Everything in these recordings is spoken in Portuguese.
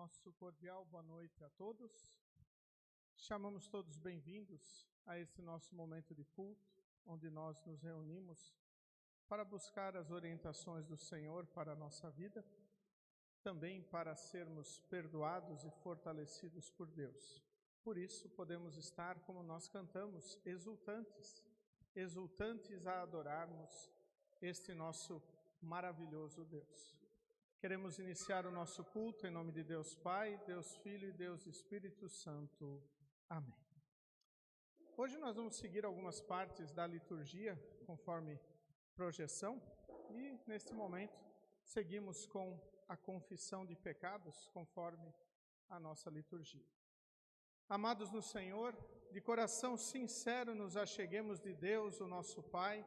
Nosso cordial boa noite a todos. Chamamos todos bem-vindos a esse nosso momento de culto, onde nós nos reunimos para buscar as orientações do Senhor para a nossa vida, também para sermos perdoados e fortalecidos por Deus. Por isso, podemos estar, como nós cantamos, exultantes a adorarmos este nosso maravilhoso Deus. Queremos iniciar o nosso culto em nome de Deus Pai, Deus Filho e Deus Espírito Santo. Amém. Hoje nós vamos seguir algumas partes da liturgia, conforme projeção, e neste momento seguimos com a confissão de pecados, conforme a nossa liturgia. Amados no Senhor, de coração sincero nos acheguemos de Deus, o nosso Pai,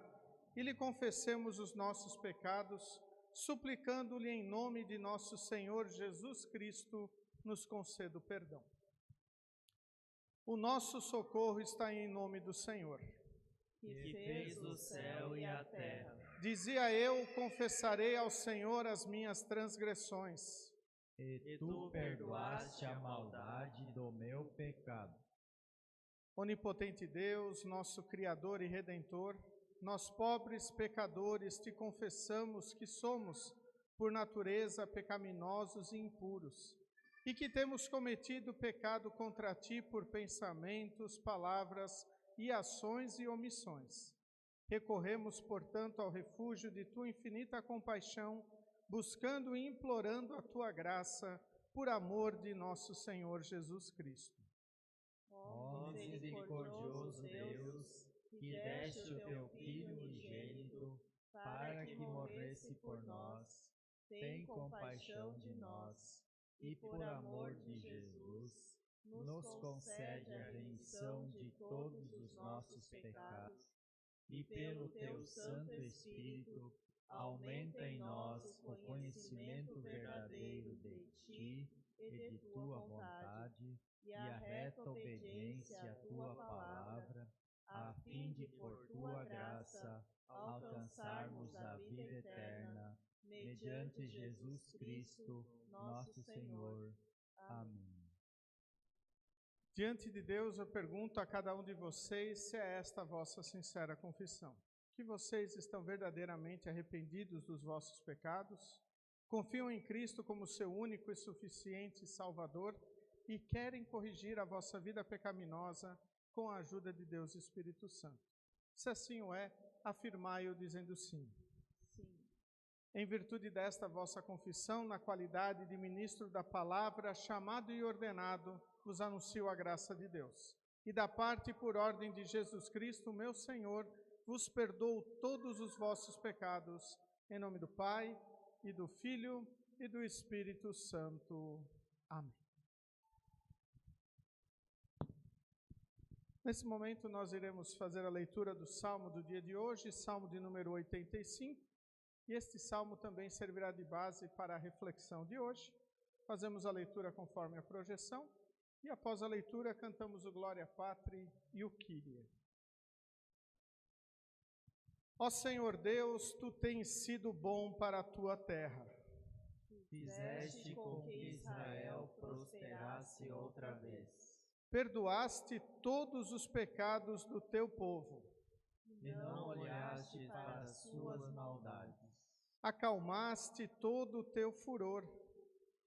e lhe confessemos os nossos pecados, suplicando-lhe em nome de nosso Senhor Jesus Cristo, nos conceda o perdão. O nosso socorro está em nome do Senhor, que fez o céu e a terra. Dizia eu, confessarei ao Senhor as minhas transgressões. E tu perdoaste a maldade do meu pecado. Onipotente Deus, nosso Criador e Redentor, nós pobres pecadores te confessamos que somos, por natureza, pecaminosos e impuros, e que temos cometido pecado contra ti por pensamentos, palavras e ações e omissões. Recorremos, portanto, ao refúgio de tua infinita compaixão, buscando e implorando a tua graça, por amor de nosso Senhor Jesus Cristo. Ó misericordioso Deus, que deste o teu Filho unigênito, para que morresse por nós, tem compaixão de nós, e por amor de Jesus, nos concede a remissão de todos os nossos pecados, e pelo teu Santo Espírito, aumenta em nós o conhecimento verdadeiro de ti e de tua vontade, e a reta obediência à tua palavra, a fim de, por tua graça, alcançarmos a vida eterna, mediante Jesus Cristo, nosso Senhor. Amém. Diante de Deus, eu pergunto a cada um de vocês se é esta a vossa sincera confissão. Que vocês estão verdadeiramente arrependidos dos vossos pecados, confiam em Cristo como seu único e suficiente Salvador e querem corrigir a vossa vida pecaminosa com a ajuda de Deus Espírito Santo. Se assim o é, afirmai-o dizendo sim. Sim. Em virtude desta vossa confissão, na qualidade de ministro da palavra, chamado e ordenado, vos anuncio a graça de Deus. E da parte e por ordem de Jesus Cristo, meu Senhor, vos perdoo todos os vossos pecados, em nome do Pai, e do Filho, e do Espírito Santo. Amém. Nesse momento, nós iremos fazer a leitura do Salmo do dia de hoje, Salmo de número 85, e este Salmo também servirá de base para a reflexão de hoje. Fazemos a leitura conforme a projeção, e após a leitura, cantamos o Glória Patri e o Kyrie. Ó Senhor Deus, tu tens sido bom para a tua terra. Fizeste com que Israel prosperasse outra vez. Perdoaste todos os pecados do teu povo. E não olhaste para as suas maldades. Acalmaste todo o teu furor.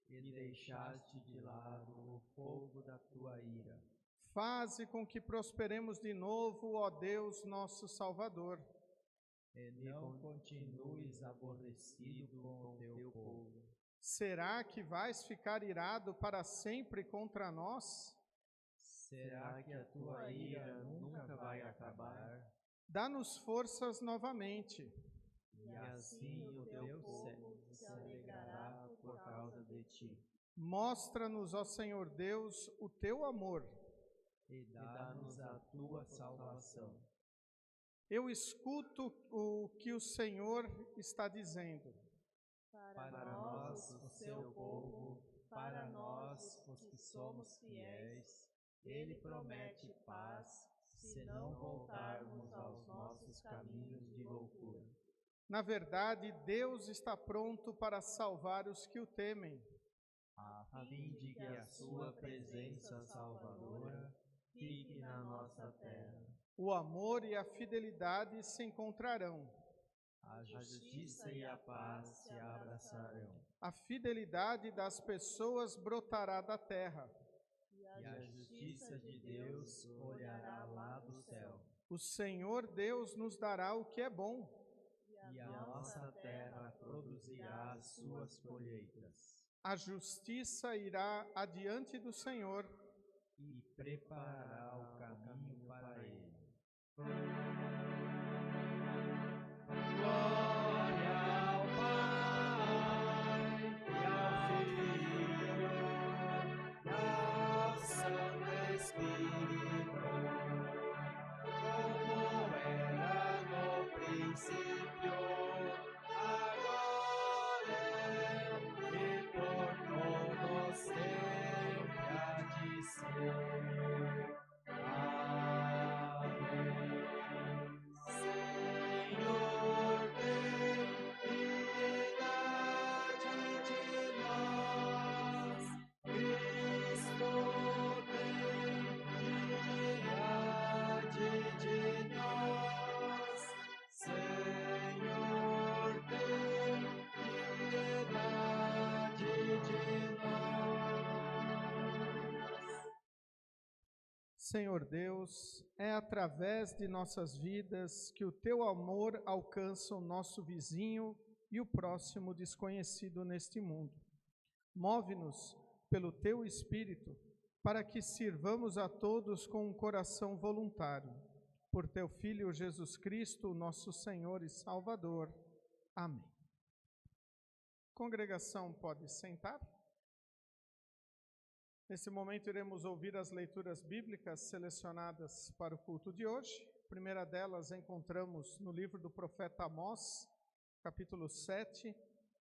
E deixaste de lado o fogo da tua ira. Faze com que prosperemos de novo, ó Deus, nosso Salvador. E não continues aborrecido com o teu povo. Será que vais ficar irado para sempre contra nós? Será que a tua ira nunca vai acabar? Dá-nos forças novamente. E assim o teu povo se alegrará por causa de ti. Mostra-nos, ó Senhor Deus, o teu amor. E dá-nos a tua salvação. Eu escuto o que o Senhor está dizendo. Para nós, o seu povo, para nós, os que somos fiéis, Ele promete paz, se não voltarmos aos nossos caminhos de loucura. Na verdade, Deus está pronto para salvar os que o temem. a fim de que a sua presença salvadora fique na nossa terra. O amor e a fidelidade se encontrarão. A justiça e a paz se abraçarão. A fidelidade das pessoas brotará da terra. E a justiça de Deus olhará lá do céu. O Senhor Deus nos dará o que é bom. E a nossa terra produzirá as suas colheitas. A justiça irá adiante do Senhor e preparará o caminho para ele. Glória ao Pai, e ao Filho, e ao Santo Espírito, como era no princípio, agora e por todos sempre há de ser. Senhor Deus, é através de nossas vidas que o teu amor alcança o nosso vizinho e o próximo desconhecido neste mundo. Move-nos pelo teu Espírito para que sirvamos a todos com um coração voluntário. Por teu Filho Jesus Cristo, nosso Senhor e Salvador. Amém. Congregação, pode sentar. Nesse momento, iremos ouvir as leituras bíblicas selecionadas para o culto de hoje. A primeira delas encontramos no livro do profeta Amós, capítulo 7,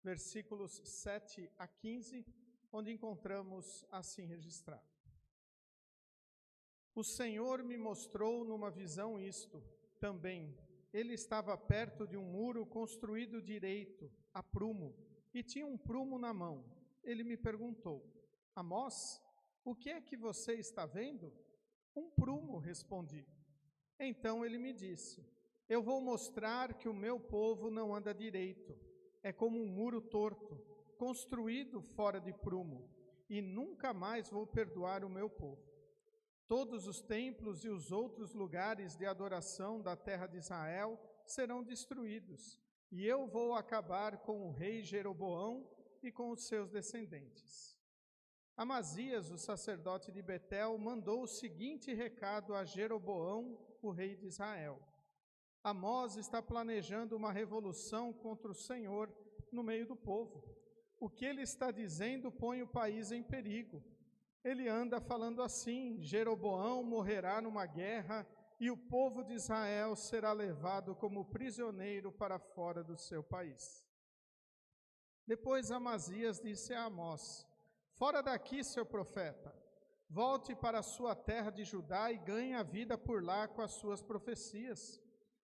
versículos 7 a 15, onde encontramos assim registrado. O Senhor me mostrou numa visão isto, também. Ele estava perto de um muro construído direito, a prumo, e tinha um prumo na mão. Ele me perguntou: Amós, o que é que você está vendo? Um prumo, respondi. Então ele me disse: eu vou mostrar que o meu povo não anda direito. É como um muro torto, construído fora de prumo, e nunca mais vou perdoar o meu povo. Todos os templos e os outros lugares de adoração da terra de Israel serão destruídos, e eu vou acabar com o rei Jeroboão e com os seus descendentes. Amazias, o sacerdote de Betel, mandou o seguinte recado a Jeroboão, o rei de Israel: Amós está planejando uma revolução contra o Senhor no meio do povo. O que ele está dizendo põe o país em perigo. Ele anda falando assim: Jeroboão morrerá numa guerra e o povo de Israel será levado como prisioneiro para fora do seu país. Depois Amazias disse a Amós: fora daqui, seu profeta, volte para a sua terra de Judá e ganhe a vida por lá com as suas profecias.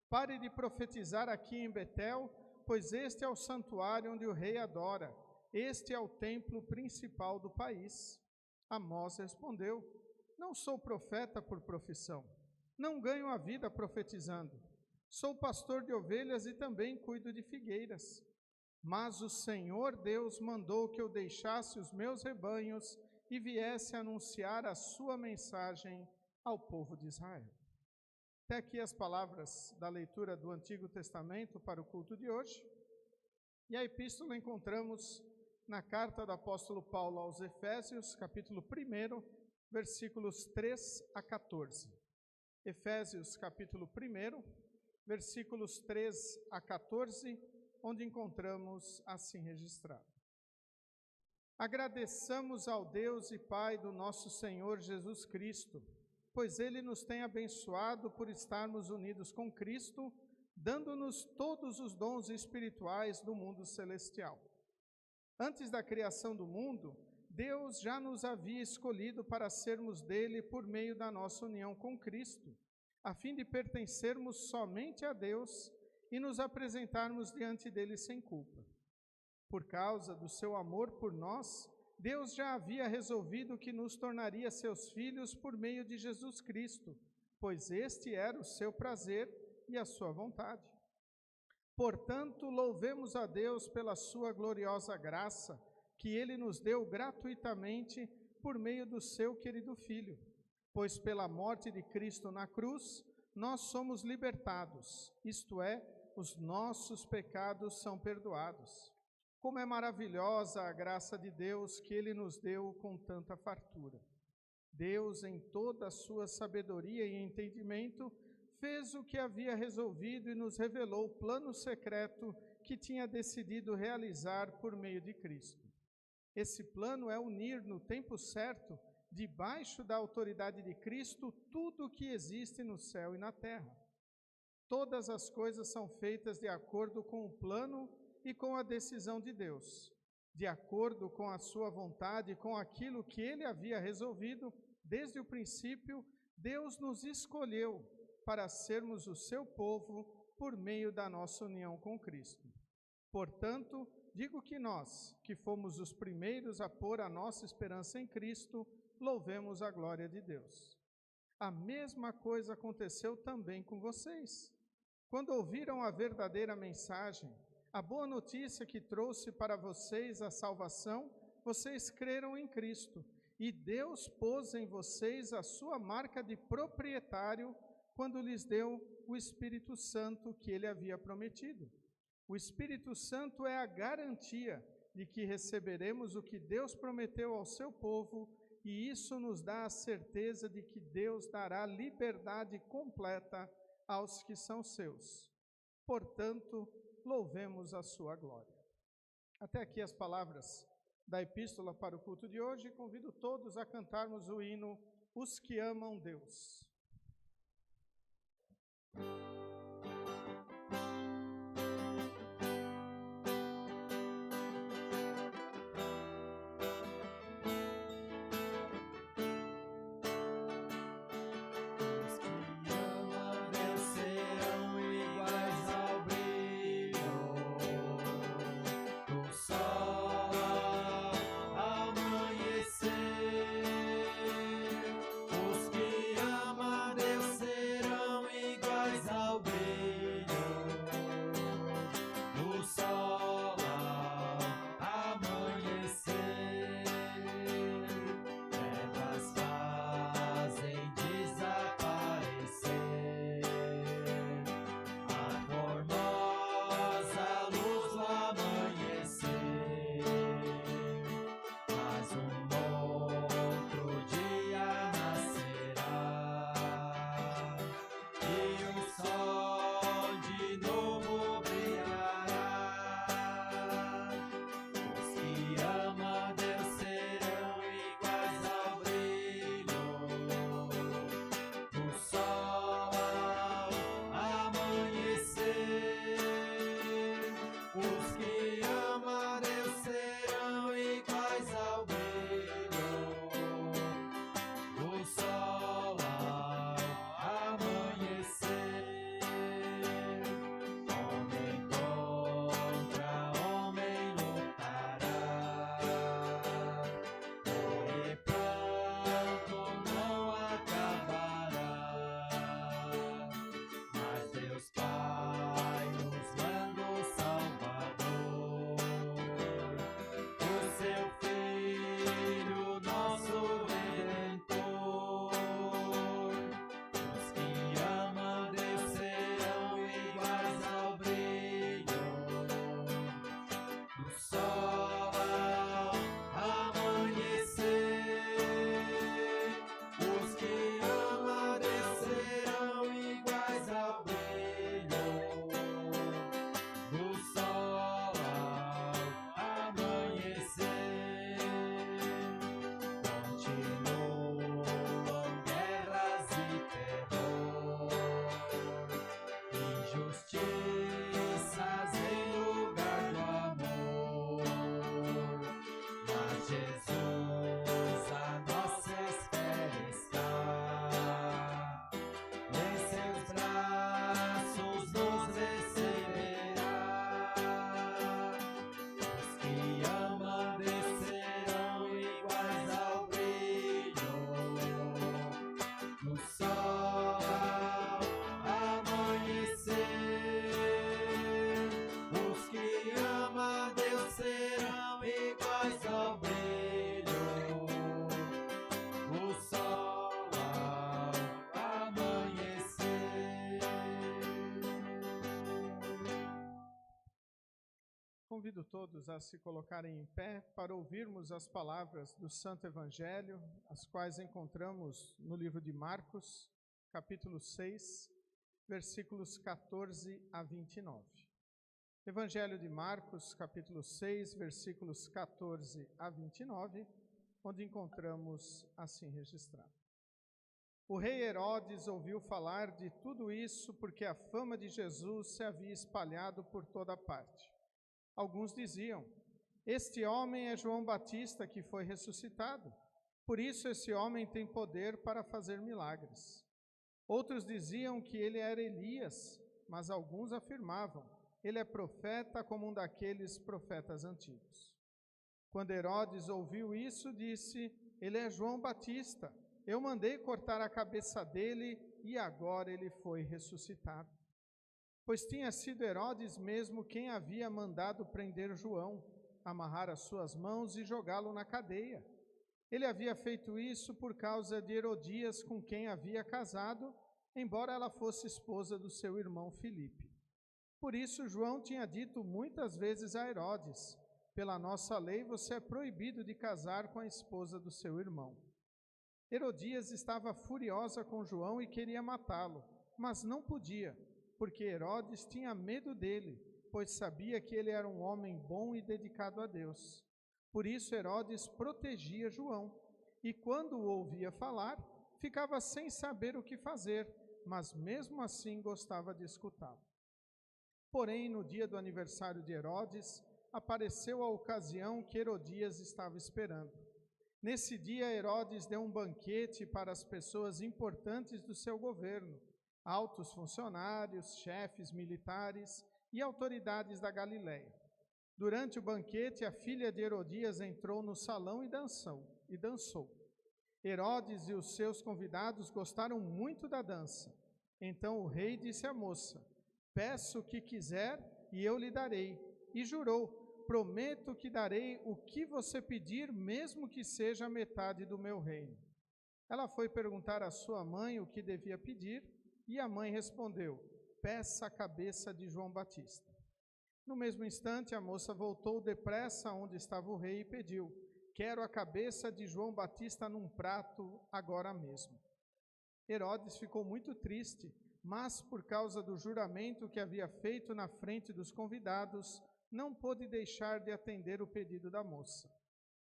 Pare de profetizar aqui em Betel, pois este é o santuário onde o rei adora, este é o templo principal do país. Amós respondeu: não sou profeta por profissão, não ganho a vida profetizando. Sou pastor de ovelhas e também cuido de figueiras. Mas o Senhor Deus mandou que eu deixasse os meus rebanhos e viesse anunciar a sua mensagem ao povo de Israel. Até aqui as palavras da leitura do Antigo Testamento para o culto de hoje. E a epístola encontramos na carta do apóstolo Paulo aos Efésios, capítulo 1, versículos 3 a 14. Efésios, capítulo 1, versículos 3 a 14, onde encontramos assim registrado: agradeçamos ao Deus e Pai do nosso Senhor Jesus Cristo, pois Ele nos tem abençoado por estarmos unidos com Cristo, dando-nos todos os dons espirituais do mundo celestial. Antes da criação do mundo, Deus já nos havia escolhido para sermos dele por meio da nossa união com Cristo, a fim de pertencermos somente a Deus e nos apresentarmos diante dele sem culpa. Por causa do seu amor por nós, Deus já havia resolvido que nos tornaria seus filhos por meio de Jesus Cristo, pois este era o seu prazer e a sua vontade. Portanto, louvemos a Deus pela sua gloriosa graça, que Ele nos deu gratuitamente por meio do seu querido Filho. Pois pela morte de Cristo na cruz, nós somos libertados, isto é, os nossos pecados são perdoados. Como é maravilhosa a graça de Deus que Ele nos deu com tanta fartura. Deus, em toda a sua sabedoria e entendimento, fez o que havia resolvido e nos revelou o plano secreto que tinha decidido realizar por meio de Cristo. Esse plano é unir no tempo certo, debaixo da autoridade de Cristo, tudo o que existe no céu e na terra. Todas as coisas são feitas de acordo com o plano e com a decisão de Deus, de acordo com a sua vontade e com aquilo que Ele havia resolvido. Desde o princípio, Deus nos escolheu para sermos o seu povo por meio da nossa união com Cristo. Portanto, digo que nós, que fomos os primeiros a pôr a nossa esperança em Cristo, louvemos a glória de Deus. A mesma coisa aconteceu também com vocês. Quando ouviram a verdadeira mensagem, a boa notícia que trouxe para vocês a salvação, vocês creram em Cristo, e Deus pôs em vocês a sua marca de proprietário quando lhes deu o Espírito Santo que Ele havia prometido. O Espírito Santo é a garantia de que receberemos o que Deus prometeu ao seu povo, e isso nos dá a certeza de que Deus dará liberdade completa aos que são seus. Portanto, louvemos a sua glória. Até aqui as palavras da epístola para o culto de hoje. Convido todos a cantarmos o hino Os que Amam Deus. Os que amam Deus serão iguais ao Convido todos a se colocarem em pé para ouvirmos as palavras do Santo Evangelho, as quais encontramos no livro de Marcos, capítulo 6, versículos 14 a 29. Evangelho de Marcos, capítulo 6, versículos 14 a 29, onde encontramos assim registrado. O rei Herodes ouviu falar de tudo isso porque a fama de Jesus se havia espalhado por toda parte. Alguns diziam: este homem é João Batista que foi ressuscitado. Por isso esse homem tem poder para fazer milagres. Outros diziam que ele era Elias, mas alguns afirmavam: ele é profeta como um daqueles profetas antigos. Quando Herodes ouviu isso, disse: ele é João Batista. Eu mandei cortar a cabeça dele e agora ele foi ressuscitado. Pois tinha sido Herodes mesmo quem havia mandado prender João, amarrar as suas mãos e jogá-lo na cadeia. Ele havia feito isso por causa de Herodias, com quem havia casado, embora ela fosse esposa do seu irmão Filipe. Por isso João tinha dito muitas vezes a Herodes: pela nossa lei você é proibido de casar com a esposa do seu irmão. Herodias estava furiosa com João e queria matá-lo, mas não podia, porque Herodes tinha medo dele, pois sabia que ele era um homem bom e dedicado a Deus. Por isso Herodes protegia João, e quando o ouvia falar, ficava sem saber o que fazer, mas mesmo assim gostava de escutá-lo. Porém, no dia do aniversário de Herodes, apareceu a ocasião que Herodias estava esperando. Nesse dia, Herodes deu um banquete para as pessoas importantes do seu governo, altos funcionários, chefes militares e autoridades da Galileia. Durante o banquete, a filha de Herodias entrou no salão e dançou. Herodes e os seus convidados gostaram muito da dança. Então o rei disse à moça: peça o que quiser e eu lhe darei. E jurou: prometo que darei o que você pedir, mesmo que seja a metade do meu reino. Ela foi perguntar à sua mãe o que devia pedir, e a mãe respondeu: peça a cabeça de João Batista. No mesmo instante, a moça voltou depressa onde estava o rei e pediu: quero a cabeça de João Batista num prato agora mesmo. Herodes ficou muito triste, mas por causa do juramento que havia feito na frente dos convidados, não pôde deixar de atender o pedido da moça.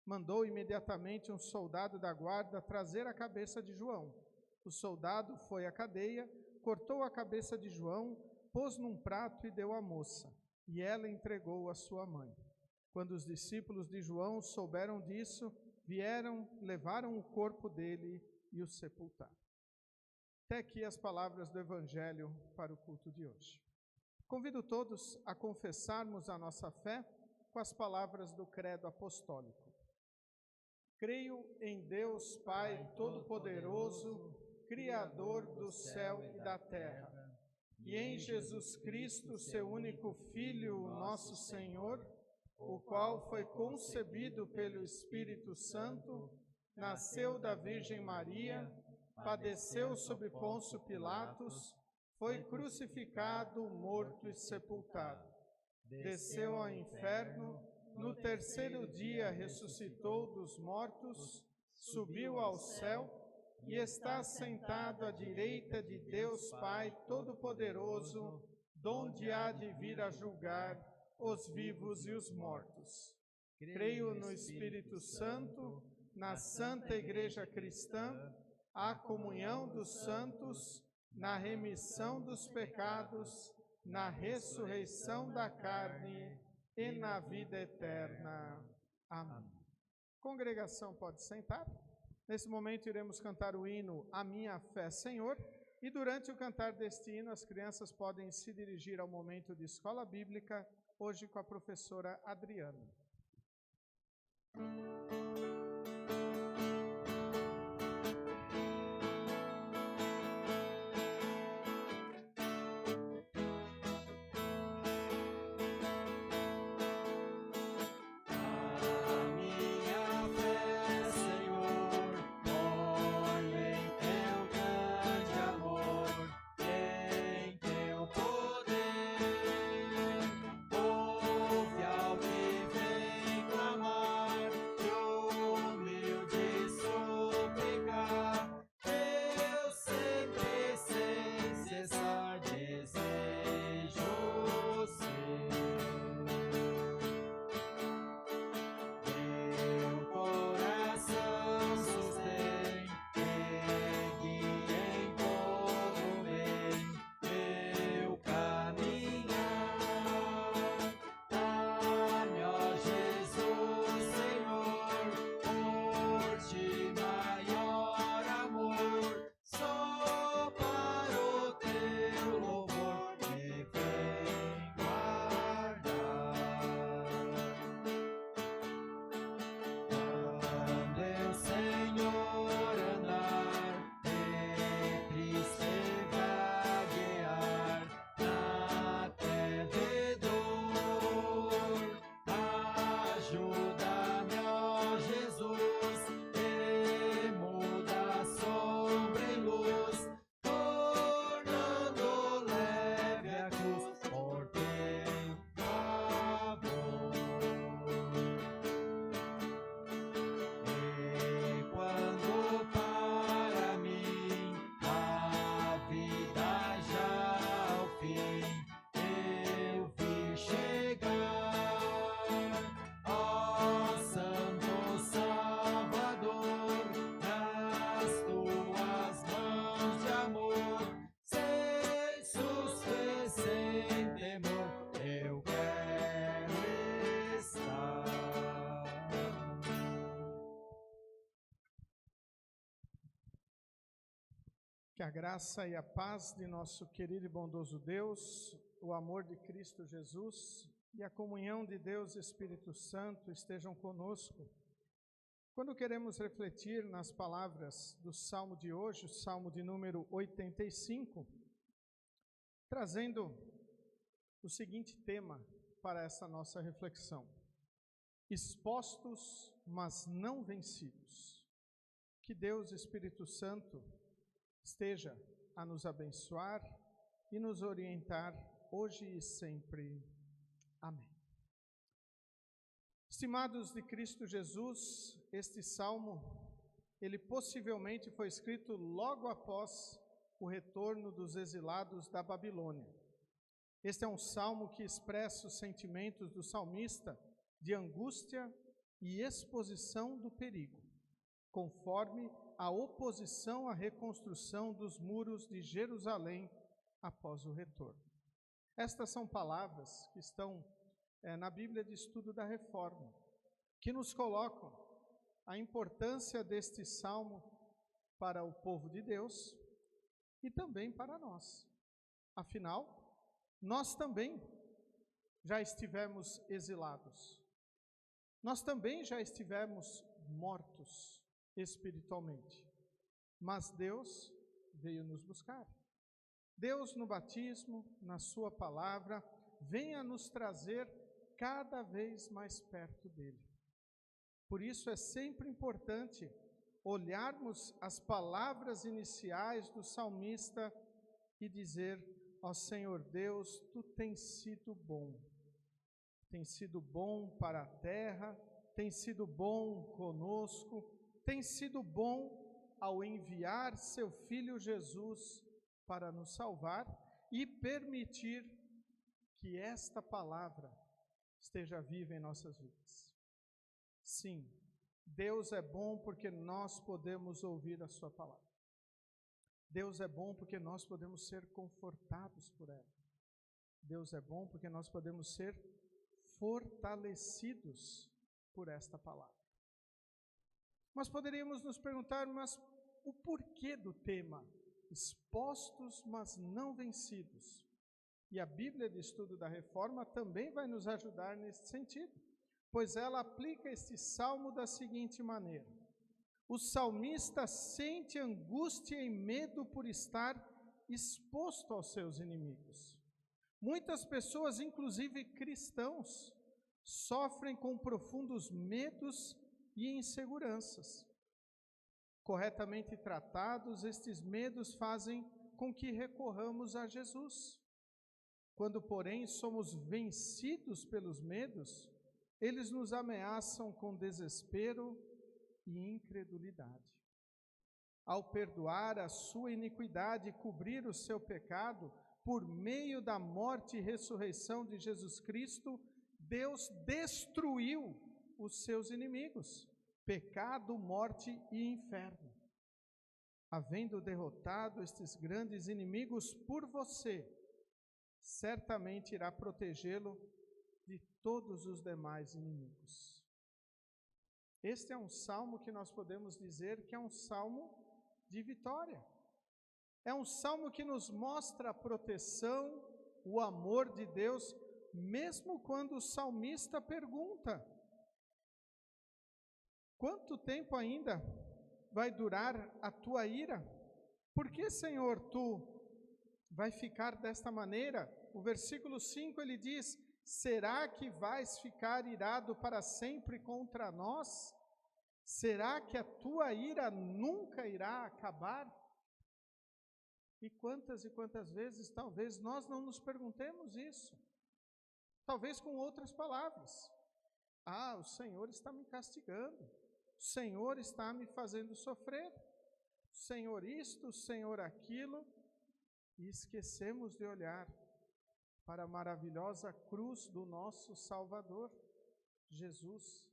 Mandou imediatamente um soldado da guarda trazer a cabeça de João. O soldado foi à cadeia, cortou a cabeça de João, pôs num prato e deu à moça, e ela entregou à sua mãe. Quando os discípulos de João souberam disso, vieram, levaram o corpo dele e o sepultaram. Até aqui as palavras do Evangelho para o culto de hoje. Convido todos a confessarmos a nossa fé com as palavras do Credo Apostólico. Creio em Deus Pai Todo-Poderoso, Criador do céu e da terra, e em Jesus Cristo, seu único Filho, nosso Senhor, o qual foi concebido pelo Espírito Santo, nasceu da Virgem Maria, padeceu sob Pôncio Pilatos, foi crucificado, morto e sepultado. Desceu ao inferno, no terceiro dia ressuscitou dos mortos, subiu ao céu e está sentado à direita de Deus Pai Todo-Poderoso, donde há de vir a julgar os vivos e os mortos. Creio no Espírito Santo, na Santa Igreja Cristã, a comunhão dos santos, na remissão dos pecados, na ressurreição da carne e na vida eterna. Amém. Congregação pode sentar. Nesse momento iremos cantar o hino A Minha Fé, Senhor, e durante o cantar deste hino as crianças podem se dirigir ao momento de escola bíblica, hoje com a professora Adriana. Ouve ao Que a graça e a paz de nosso querido e bondoso Deus, o amor de Cristo Jesus e a comunhão de Deus Espírito Santo estejam conosco. Quando queremos refletir nas palavras do Salmo de hoje, o Salmo de número 85, trazendo o seguinte tema para essa nossa reflexão: expostos, mas não vencidos. Que Deus Espírito Santo esteja a nos abençoar e nos orientar hoje e sempre. Amém. Estimados de Cristo Jesus, este salmo, ele possivelmente foi escrito logo após o retorno dos exilados da Babilônia. Este é um salmo que expressa os sentimentos do salmista de angústia e exposição do perigo, conforme a oposição à reconstrução dos muros de Jerusalém após o retorno. Estas são palavras que estão na Bíblia de Estudo da Reforma, que nos colocam a importância deste salmo para o povo de Deus e também para nós. Afinal, nós também já estivemos exilados. Nós também já estivemos mortos espiritualmente, mas Deus veio nos buscar. Deus, no batismo, na sua palavra, vem a nos trazer cada vez mais perto dele. Por isso é sempre importante olharmos as palavras iniciais do salmista e dizer: ó Senhor Deus, tu tens sido bom. Tem sido bom para a terra, tem sido bom conosco, tem sido bom ao enviar seu Filho Jesus para nos salvar e permitir que esta palavra esteja viva em nossas vidas. Sim, Deus é bom porque nós podemos ouvir a sua palavra. Deus é bom porque nós podemos ser confortados por ela. Deus é bom porque nós podemos ser fortalecidos por esta palavra. Mas poderíamos nos perguntar, mas o porquê do tema expostos, mas não vencidos? E a Bíblia de Estudo da Reforma também vai nos ajudar nesse sentido, pois ela aplica este salmo da seguinte maneira: o salmista sente angústia e medo por estar exposto aos seus inimigos. Muitas pessoas, inclusive cristãos, sofrem com profundos medos e inseguranças. Corretamente tratados, estes medos fazem com que recorramos a Jesus. Quando, porém, somos vencidos pelos medos, eles nos ameaçam com desespero e incredulidade. Ao perdoar a sua iniquidade e cobrir o seu pecado, por meio da morte e ressurreição de Jesus Cristo, Deus destruiu os seus inimigos, pecado, morte e inferno. Havendo derrotado estes grandes inimigos por você, certamente irá protegê-lo de todos os demais inimigos. Este é um salmo que nós podemos dizer que é um salmo de vitória. É um salmo que nos mostra a proteção, o amor de Deus, mesmo quando o salmista pergunta: quanto tempo ainda vai durar a tua ira? Por que, Senhor, tu vai ficar desta maneira? O versículo 5 ele diz: será que vais ficar irado para sempre contra nós? Será que a tua ira nunca irá acabar? E quantas vezes talvez nós não nos perguntemos isso? Talvez com outras palavras. Ah, o Senhor está me castigando. O Senhor está me fazendo sofrer. O Senhor isto, o Senhor aquilo. E esquecemos de olhar para a maravilhosa cruz do nosso Salvador, Jesus,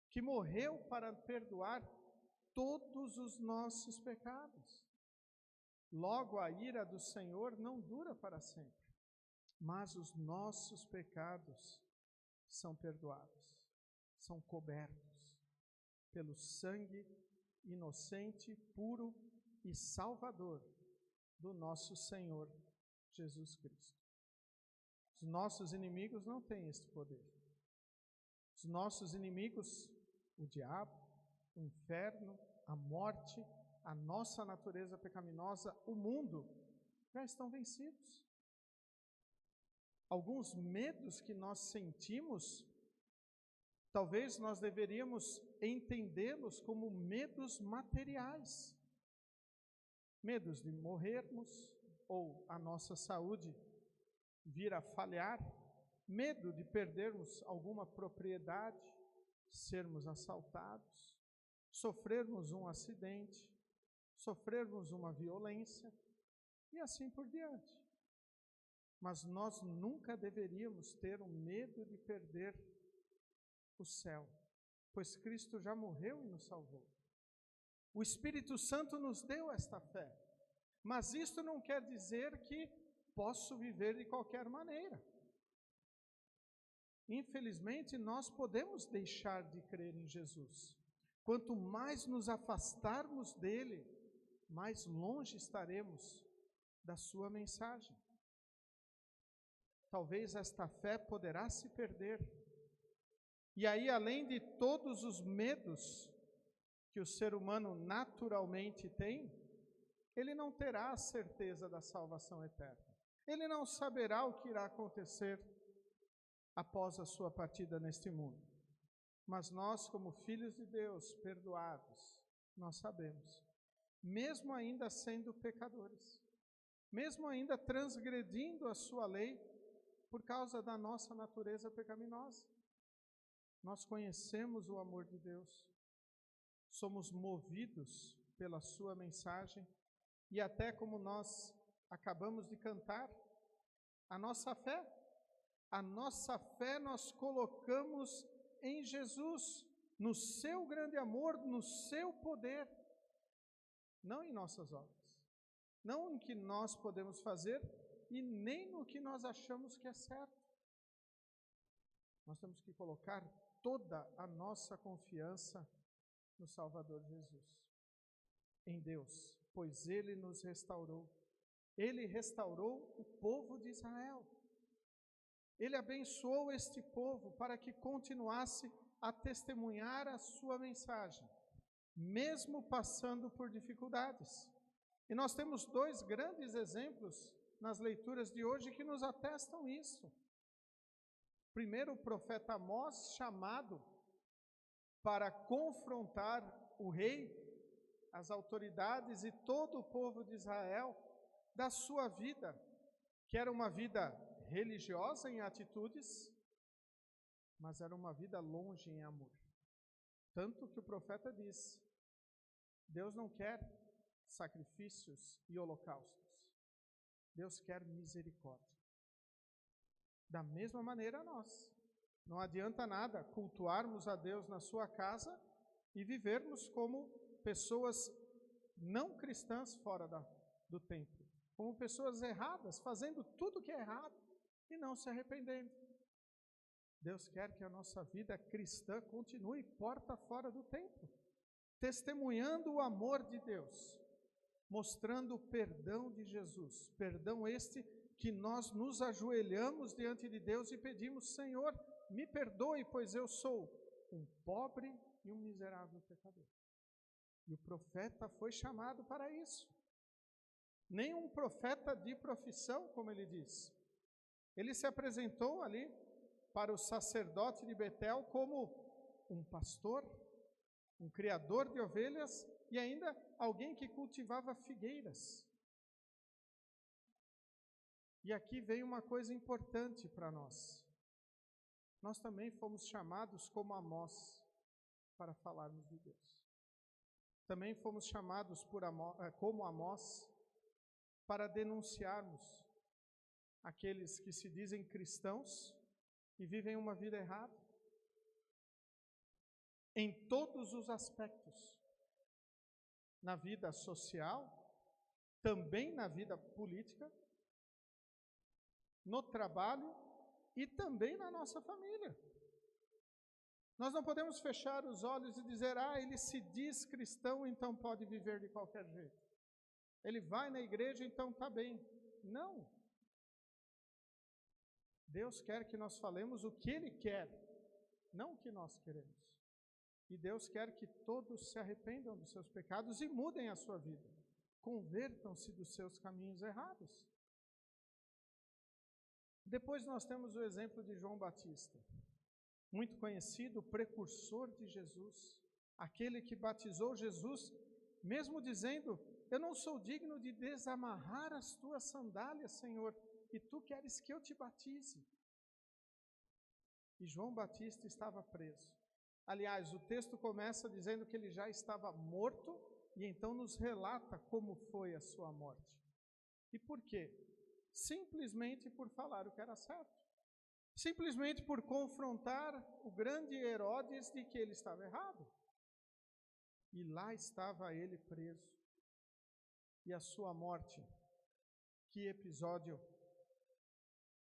que morreu para perdoar todos os nossos pecados. Logo, a ira do Senhor não dura para sempre, mas os nossos pecados são perdoados, são cobertos pelo sangue inocente, puro e salvador do nosso Senhor Jesus Cristo. Os nossos inimigos não têm este poder. Os nossos inimigos, o diabo, o inferno, a morte, a nossa natureza pecaminosa, o mundo, já estão vencidos. Alguns medos que nós sentimos, talvez nós deveríamos entendê-los como medos materiais. Medos de morrermos ou a nossa saúde vir a falhar, medo de perdermos alguma propriedade, sermos assaltados, sofrermos um acidente, sofrermos uma violência e assim por diante. Mas nós nunca deveríamos ter o medo de perder o céu, pois Cristo já morreu e nos salvou. O Espírito Santo nos deu esta fé, mas isto não quer dizer que posso viver de qualquer maneira. Infelizmente, nós podemos deixar de crer em Jesus. Quanto mais nos afastarmos dele, mais longe estaremos da sua mensagem. Talvez esta fé poderá se perder. E aí, além de todos os medos que o ser humano naturalmente tem, ele não terá a certeza da salvação eterna. Ele não saberá o que irá acontecer após a sua partida neste mundo. Mas nós, como filhos de Deus, perdoados, nós sabemos, mesmo ainda sendo pecadores, mesmo ainda transgredindo a sua lei, por causa da nossa natureza pecaminosa, nós conhecemos o amor de Deus, somos movidos pela sua mensagem e até como nós acabamos de cantar, a nossa fé nós colocamos em Jesus, no seu grande amor, no seu poder, não em nossas obras, não em que nós podemos fazer e nem no que nós achamos que é certo. Nós temos que colocar toda a nossa confiança no Salvador Jesus, em Deus, pois Ele nos restaurou. Ele restaurou o povo de Israel. Ele abençoou este povo para que continuasse a testemunhar a sua mensagem, mesmo passando por dificuldades. E nós temos dois grandes exemplos nas leituras de hoje que nos atestam isso. Primeiro, o profeta Amós, chamado para confrontar o rei, as autoridades e todo o povo de Israel da sua vida, que era uma vida religiosa em atitudes, mas era uma vida longe em amor. Tanto que o profeta diz: Deus não quer sacrifícios e holocaustos. Deus quer misericórdia. Da mesma maneira nós. Não adianta nada cultuarmos a Deus na sua casa e vivermos como pessoas não cristãs fora do templo. Como pessoas erradas, fazendo tudo que é errado e não se arrependendo. Deus quer que a nossa vida cristã continue porta fora do templo, testemunhando o amor de Deus, mostrando o perdão de Jesus, perdão este que nós nos ajoelhamos diante de Deus e pedimos: Senhor, me perdoe, pois eu sou um pobre e um miserável pecador. E o profeta foi chamado para isso. Nem um profeta de profissão, como ele diz. Ele se apresentou ali para o sacerdote de Betel como um pastor, um criador de ovelhas e ainda alguém que cultivava figueiras. E aqui vem uma coisa importante para nós. Nós também fomos chamados como Amós para falarmos de Deus. Também fomos chamados como Amós para denunciarmos aqueles que se dizem cristãos e vivem uma vida errada. Em todos os aspectos. Na vida social, também na vida política, no trabalho e também na nossa família. Nós não podemos fechar os olhos e dizer: ele se diz cristão, então pode viver de qualquer jeito. Ele vai na igreja, então está bem. Não. Deus quer que nós falemos o que Ele quer, não o que nós queremos. E Deus quer que todos se arrependam dos seus pecados e mudem a sua vida. Convertam-se dos seus caminhos errados. Depois nós temos o exemplo de João Batista, muito conhecido, precursor de Jesus, aquele que batizou Jesus, mesmo dizendo: eu não sou digno de desamarrar as tuas sandálias, Senhor, e tu queres que eu te batize. E João Batista estava preso. Aliás, o texto começa dizendo que ele já estava morto, e então nos relata como foi a sua morte. E por quê? Simplesmente por falar o que era certo. Simplesmente por confrontar o grande Herodes de que ele estava errado. E lá estava ele preso. E a sua morte, que episódio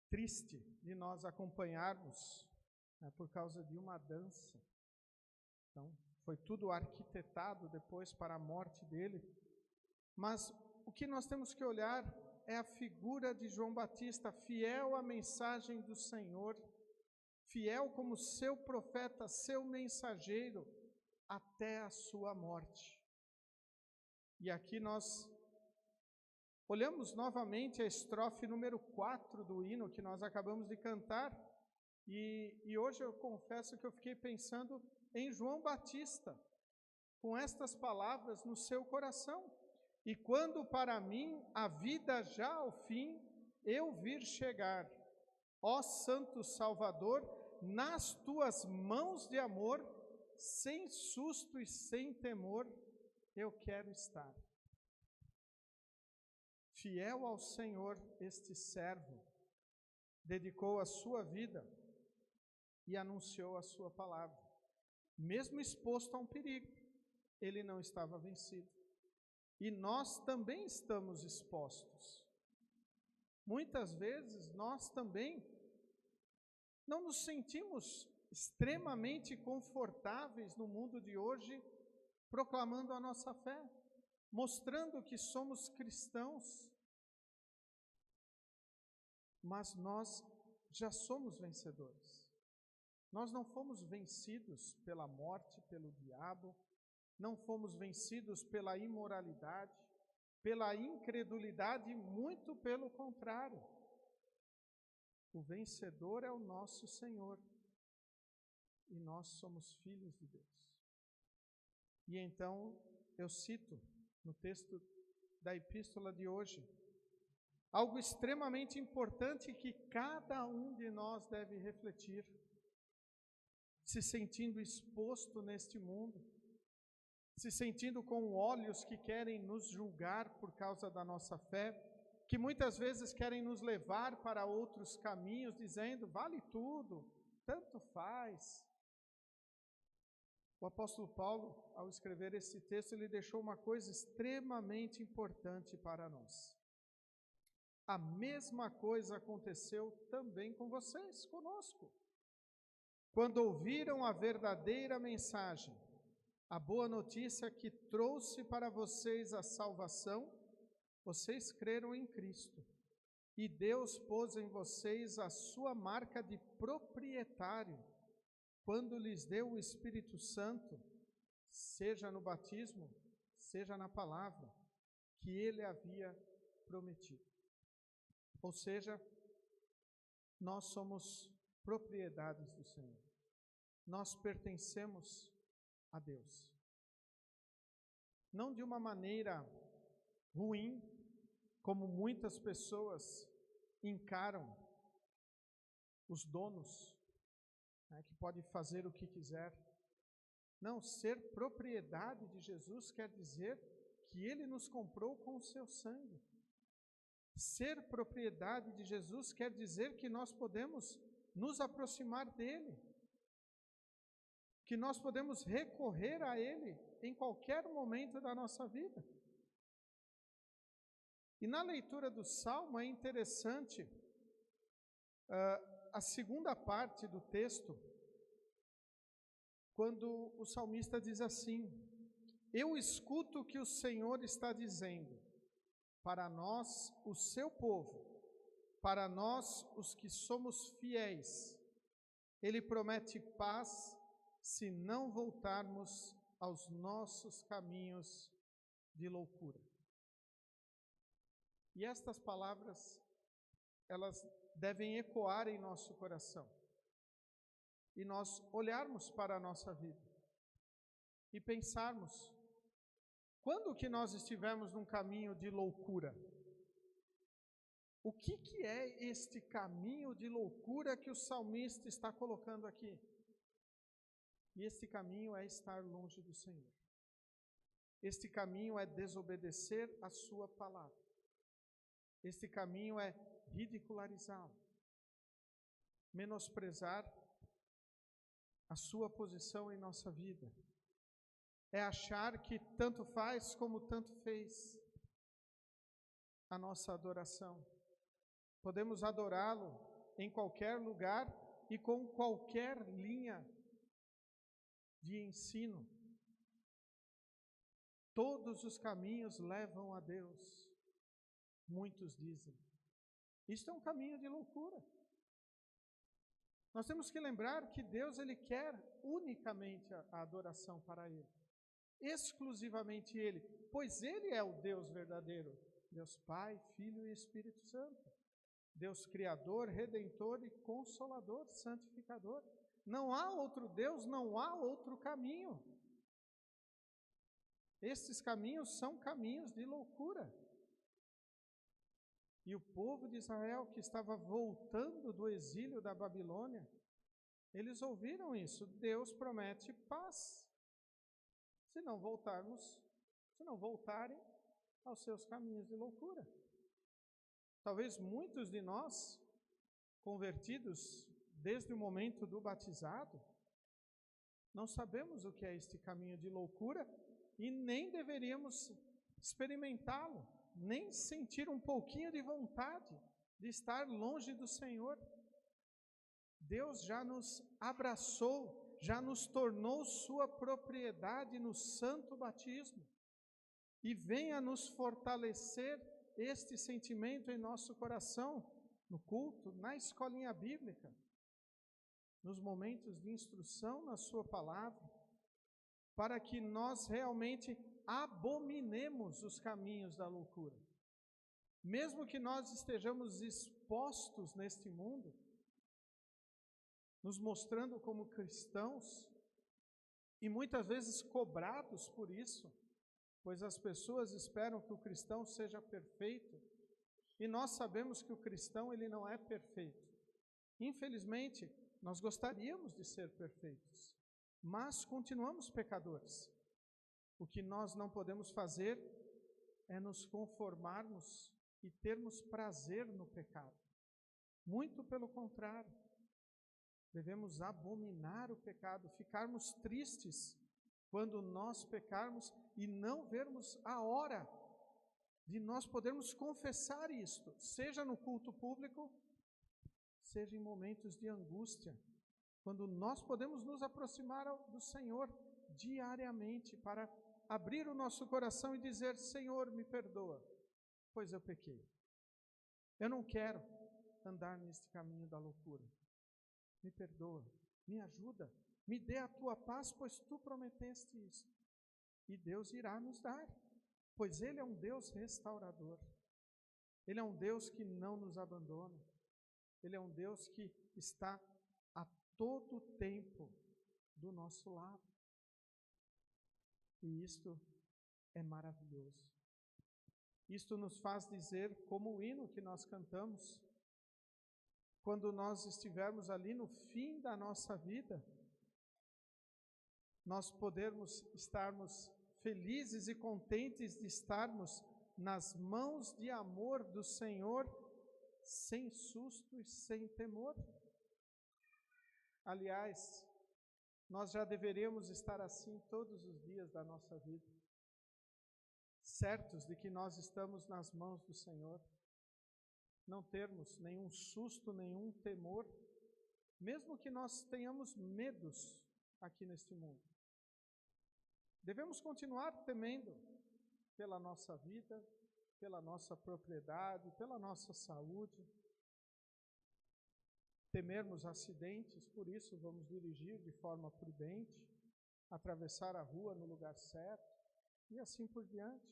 triste de nós acompanharmos, né, por causa de uma dança. Então, foi tudo arquitetado depois para a morte dele. Mas o que nós temos que olhar é a figura de João Batista, fiel à mensagem do Senhor, fiel como seu profeta, seu mensageiro, até a sua morte. E aqui nós olhamos novamente a estrofe número 4 do hino que nós acabamos de cantar, e hoje eu confesso que eu fiquei pensando em João Batista, com estas palavras no seu coração. E quando para mim a vida já ao fim eu vir chegar, ó Santo Salvador, nas tuas mãos de amor, sem susto e sem temor, eu quero estar. Fiel ao Senhor, este servo dedicou a sua vida e anunciou a sua palavra. Mesmo exposto a um perigo, ele não estava vencido. E nós também estamos expostos. Muitas vezes nós também não nos sentimos extremamente confortáveis no mundo de hoje, proclamando a nossa fé, mostrando que somos cristãos. Mas nós já somos vencedores. Nós não fomos vencidos pela morte, pelo diabo, não fomos vencidos pela imoralidade, pela incredulidade, muito pelo contrário. O vencedor é o nosso Senhor, e nós somos filhos de Deus. E então, eu cito no texto da epístola de hoje, algo extremamente importante que cada um de nós deve refletir, se sentindo exposto neste mundo, se sentindo com olhos que querem nos julgar por causa da nossa fé, que muitas vezes querem nos levar para outros caminhos, dizendo, vale tudo, tanto faz. O apóstolo Paulo, ao escrever esse texto, ele deixou uma coisa extremamente importante para nós. A mesma coisa aconteceu também com vocês, conosco. Quando ouviram a verdadeira mensagem, a boa notícia que trouxe para vocês a salvação, vocês creram em Cristo. E Deus pôs em vocês a sua marca de proprietário, quando lhes deu o Espírito Santo, seja no batismo, seja na palavra, que Ele havia prometido. Ou seja, nós somos propriedades do Senhor. Nós pertencemos a Deus. Não de uma maneira ruim, como muitas pessoas encaram os donos, né, que pode fazer o que quiser. Não, ser propriedade de Jesus quer dizer que Ele nos comprou com o seu sangue. Ser propriedade de Jesus quer dizer que nós podemos nos aproximar dEle, que nós podemos recorrer a Ele em qualquer momento da nossa vida. E na leitura do Salmo é interessante a segunda parte do texto, quando o salmista diz assim: eu escuto o que o Senhor está dizendo, para nós, o seu povo, para nós, os que somos fiéis, Ele promete paz se não voltarmos aos nossos caminhos de loucura. E estas palavras, elas devem ecoar em nosso coração. E nós olharmos para a nossa vida e pensarmos, quando que nós estivermos num caminho de loucura? O que é este caminho de loucura que o salmista está colocando aqui? E este caminho é estar longe do Senhor. Este caminho é desobedecer a sua palavra. Este caminho é ridicularizá-lo, menosprezar a sua posição em nossa vida. É achar que tanto faz como tanto fez a nossa adoração. Podemos adorá-lo em qualquer lugar e com qualquer linha de ensino. Todos os caminhos levam a Deus, muitos dizem. Isto é um caminho de loucura. Nós temos que lembrar que Deus, Ele quer unicamente a adoração para Ele. Exclusivamente Ele, pois Ele é o Deus verdadeiro. Deus Pai, Filho e Espírito Santo. Deus Criador, Redentor e Consolador, Santificador. Não há outro Deus, não há outro caminho. Estes caminhos são caminhos de loucura. E o povo de Israel, que estava voltando do exílio da Babilônia, eles ouviram isso. Deus promete paz, se não voltarem aos seus caminhos de loucura. Talvez muitos de nós, convertidos desde o momento do batizado, não sabemos o que é este caminho de loucura e nem deveríamos experimentá-lo, nem sentir um pouquinho de vontade de estar longe do Senhor. Deus já nos abraçou, já nos tornou sua propriedade no santo batismo e venha nos fortalecer este sentimento em nosso coração, no culto, na escolinha bíblica, nos momentos de instrução na sua palavra, para que nós realmente abominemos os caminhos da loucura. Mesmo que nós estejamos expostos neste mundo, nos mostrando como cristãos, e muitas vezes cobrados por isso, pois as pessoas esperam que o cristão seja perfeito, e nós sabemos que o cristão ele não é perfeito. Infelizmente, nós gostaríamos de ser perfeitos, mas continuamos pecadores. O que nós não podemos fazer é nos conformarmos e termos prazer no pecado. Muito pelo contrário, devemos abominar o pecado, ficarmos tristes quando nós pecarmos e não vermos a hora de nós podermos confessar isto, seja no culto público, seja em momentos de angústia, quando nós podemos nos aproximar do Senhor diariamente para abrir o nosso coração e dizer: Senhor, me perdoa, pois eu pequei. Eu não quero andar neste caminho da loucura. Me perdoa, me ajuda, me dê a tua paz, pois tu prometeste isso. E Deus irá nos dar, pois Ele é um Deus restaurador. Ele é um Deus que não nos abandona. Ele é um Deus que está a todo tempo do nosso lado. E isto é maravilhoso. Isto nos faz dizer, como o hino que nós cantamos, quando nós estivermos ali no fim da nossa vida, nós podermos estarmos felizes e contentes de estarmos nas mãos de amor do Senhor, sem susto e sem temor. Aliás, nós já deveríamos estar assim todos os dias da nossa vida, certos de que nós estamos nas mãos do Senhor, não termos nenhum susto, nenhum temor, mesmo que nós tenhamos medos aqui neste mundo. Devemos continuar temendo pela nossa vida, pela nossa propriedade, pela nossa saúde. Temermos acidentes, por isso vamos dirigir de forma prudente, atravessar a rua no lugar certo e assim por diante.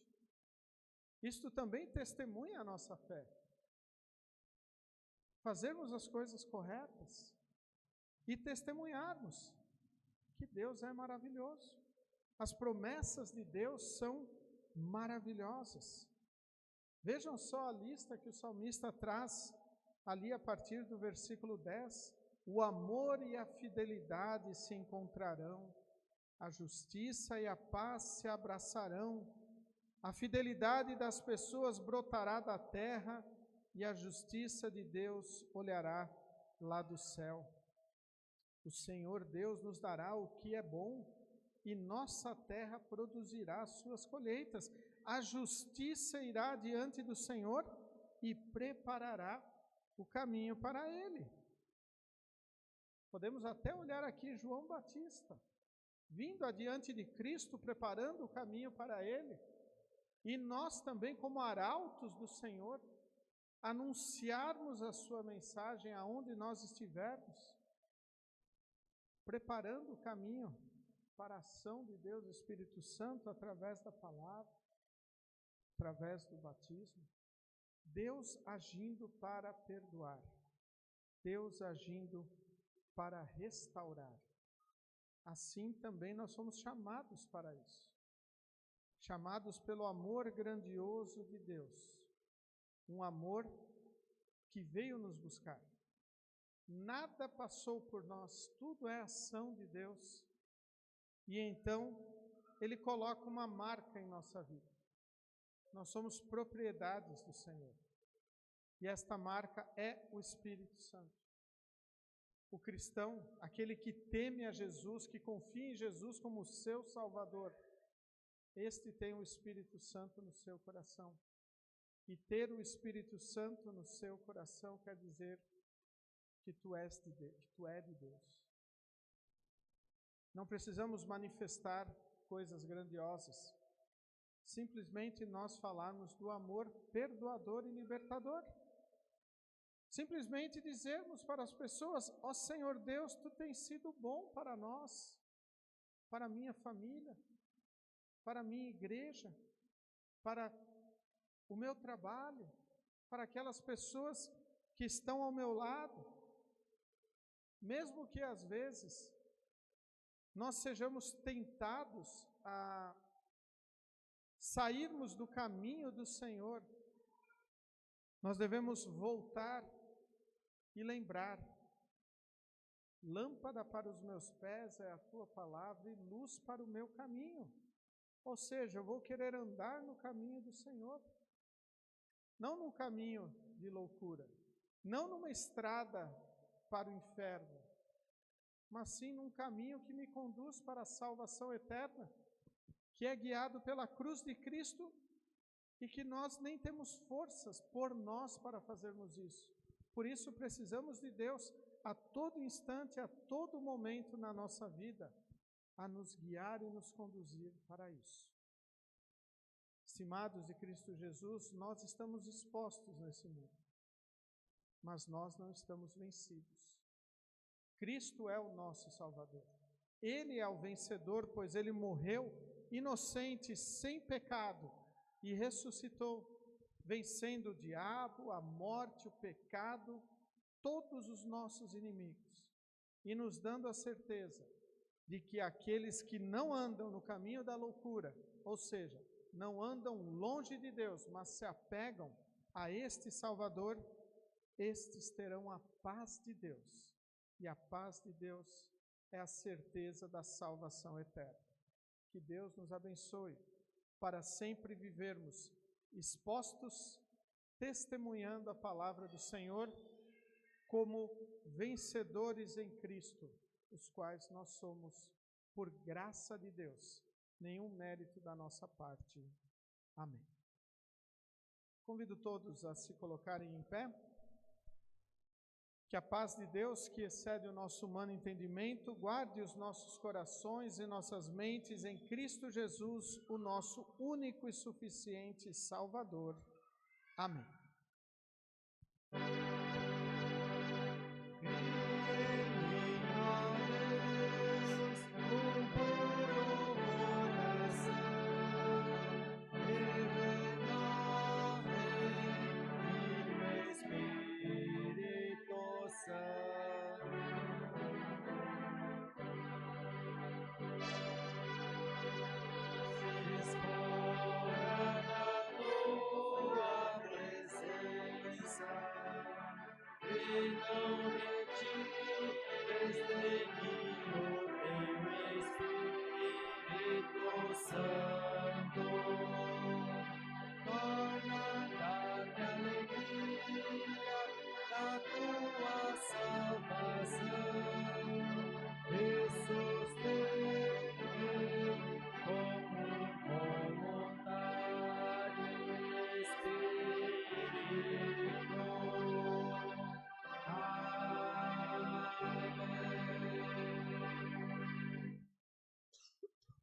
Isto também testemunha a nossa fé. Fazermos as coisas corretas e testemunharmos que Deus é maravilhoso. As promessas de Deus são maravilhosas. Vejam só a lista que o salmista traz ali a partir do versículo 10. O amor e a fidelidade se encontrarão, a justiça e a paz se abraçarão, a fidelidade das pessoas brotará da terra e a justiça de Deus olhará lá do céu. O Senhor Deus nos dará o que é bom e nossa terra produzirá suas colheitas. A justiça irá diante do Senhor e preparará o caminho para Ele. Podemos até olhar aqui João Batista, vindo adiante de Cristo, preparando o caminho para Ele. E nós também, como arautos do Senhor, anunciarmos a sua mensagem aonde nós estivermos, preparando o caminho para a ação de Deus, Espírito Santo, através da palavra, através do batismo. Deus agindo para perdoar, Deus agindo para restaurar. Assim também nós somos chamados para isso, chamados pelo amor grandioso de Deus, um amor que veio nos buscar. Nada passou por nós, tudo é ação de Deus. E então, Ele coloca uma marca em nossa vida. Nós somos propriedades do Senhor. E esta marca é o Espírito Santo. O cristão, aquele que teme a Jesus, que confia em Jesus como seu Salvador, este tem o Espírito Santo no seu coração. E ter o Espírito Santo no seu coração quer dizer que tu é de Deus. Não precisamos manifestar coisas grandiosas. Simplesmente nós falarmos do amor perdoador e libertador. Simplesmente dizermos para as pessoas: ó Senhor Deus, tu tens sido bom para nós, para a minha família, para a minha igreja, para o meu trabalho, para aquelas pessoas que estão ao meu lado. Mesmo que às vezes nós sejamos tentados a sairmos do caminho do Senhor, nós devemos voltar e lembrar: lâmpada para os meus pés é a tua palavra e luz para o meu caminho. Ou seja, eu vou querer andar no caminho do Senhor, não num caminho de loucura, não numa estrada para o inferno, mas sim num caminho que me conduz para a salvação eterna, que é guiado pela cruz de Cristo e que nós nem temos forças por nós para fazermos isso. Por isso precisamos de Deus a todo instante, a todo momento na nossa vida, a nos guiar e nos conduzir para isso. Estimados de Cristo Jesus, nós estamos expostos nesse mundo, mas nós não estamos vencidos. Cristo é o nosso Salvador. Ele é o vencedor, pois Ele morreu inocente, sem pecado, e ressuscitou, vencendo o diabo, a morte, o pecado, todos os nossos inimigos, e nos dando a certeza de que aqueles que não andam no caminho da loucura, ou seja, não andam longe de Deus, mas se apegam a este Salvador, estes terão a paz de Deus. E a paz de Deus é a certeza da salvação eterna. Que Deus nos abençoe para sempre vivermos expostos, testemunhando a palavra do Senhor como vencedores em Cristo, os quais nós somos por graça de Deus, nenhum mérito da nossa parte. Amém. Convido todos a se colocarem em pé. Que a paz de Deus, que excede o nosso humano entendimento, guarde os nossos corações e nossas mentes em Cristo Jesus, o nosso único e suficiente Salvador. Amém.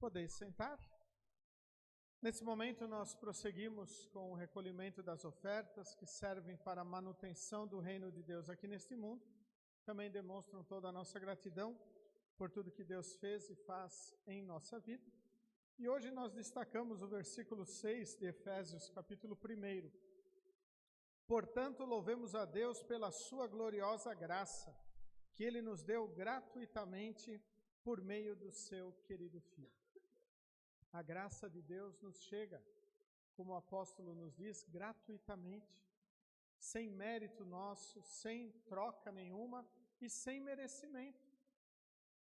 Podeis sentar. Nesse momento nós prosseguimos com o recolhimento das ofertas que servem para a manutenção do reino de Deus aqui neste mundo. Também demonstram toda a nossa gratidão por tudo que Deus fez e faz em nossa vida. E hoje nós destacamos o versículo 6 de Efésios, capítulo 1. Portanto, louvemos a Deus pela sua gloriosa graça, que Ele nos deu gratuitamente por meio do seu querido Filho. A graça de Deus nos chega, como o apóstolo nos diz, gratuitamente, sem mérito nosso, sem troca nenhuma e sem merecimento.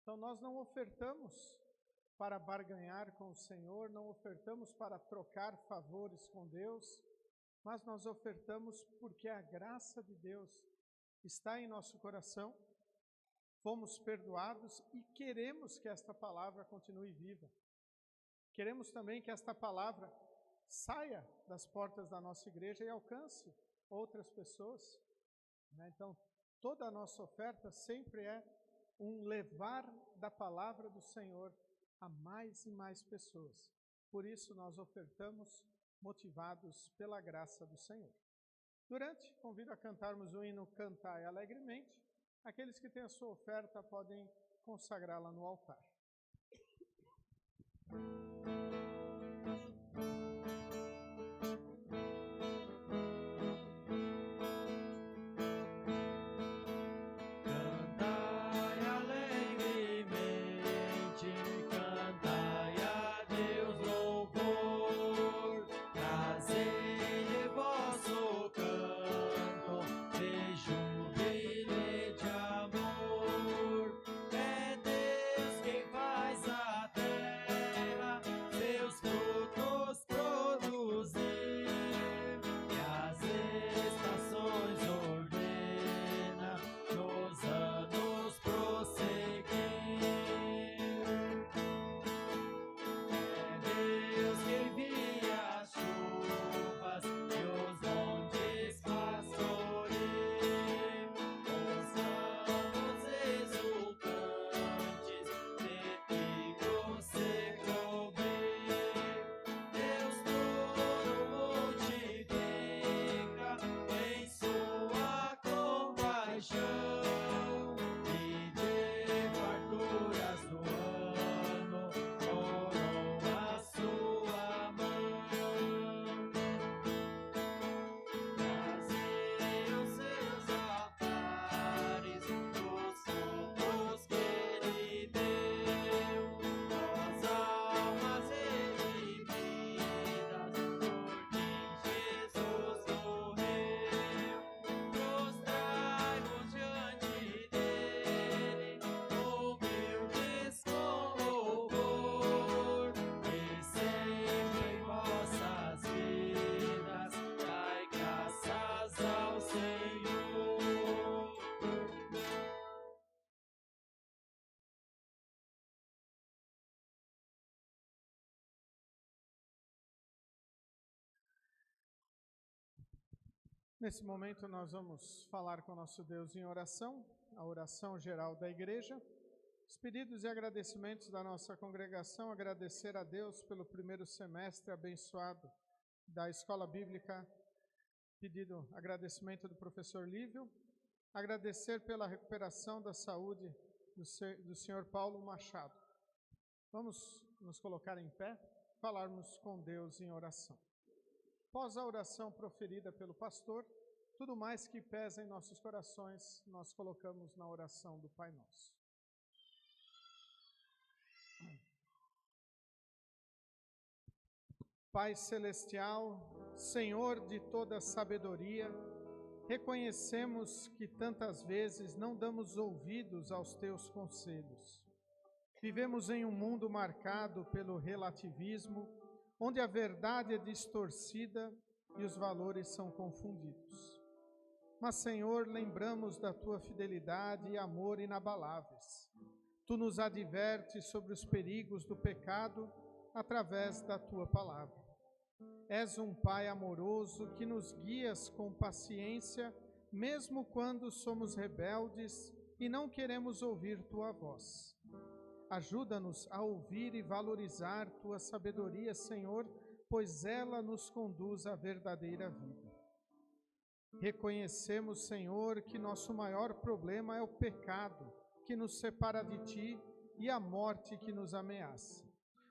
Então nós não ofertamos para barganhar com o Senhor, não ofertamos para trocar favores com Deus, mas nós ofertamos porque a graça de Deus está em nosso coração, fomos perdoados e queremos que esta palavra continue viva. Queremos também que esta palavra saia das portas da nossa igreja e alcance outras pessoas. Então, toda a nossa oferta sempre é um levar da palavra do Senhor a mais e mais pessoas. Por isso, nós ofertamos motivados pela graça do Senhor. Convido a cantarmos o hino Cantai Alegremente. Aqueles que têm a sua oferta podem consagrá-la no altar. Nesse momento nós vamos falar com nosso Deus em oração, a oração geral da igreja. Os pedidos e agradecimentos da nossa congregação, agradecer a Deus pelo primeiro semestre abençoado da Escola Bíblica Pedido agradecimento do professor Lívio, agradecer pela recuperação da saúde do senhor Paulo Machado. Vamos nos colocar em pé, falarmos com Deus em oração. Após a oração proferida pelo pastor, tudo mais que pesa em nossos corações, nós colocamos na oração do Pai Nosso. Pai Celestial, Senhor de toda sabedoria, reconhecemos que tantas vezes não damos ouvidos aos Teus conselhos. Vivemos em um mundo marcado pelo relativismo, onde a verdade é distorcida e os valores são confundidos. Mas, Senhor, lembramos da Tua fidelidade e amor inabaláveis. Tu nos advertes sobre os perigos do pecado através da Tua palavra. És um Pai amoroso que nos guias com paciência, mesmo quando somos rebeldes e não queremos ouvir Tua voz. Ajuda-nos a ouvir e valorizar Tua sabedoria, Senhor, pois ela nos conduz à verdadeira vida. Reconhecemos, Senhor, que nosso maior problema é o pecado que nos separa de Ti e a morte que nos ameaça.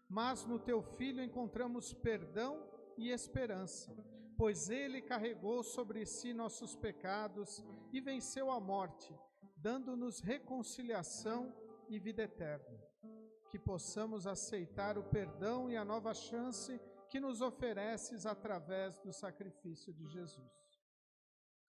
Mas no Teu Filho encontramos perdão e esperança, pois Ele carregou sobre si nossos pecados e venceu a morte, dando-nos reconciliação e vida eterna. Que possamos aceitar o perdão e a nova chance que nos ofereces através do sacrifício de Jesus.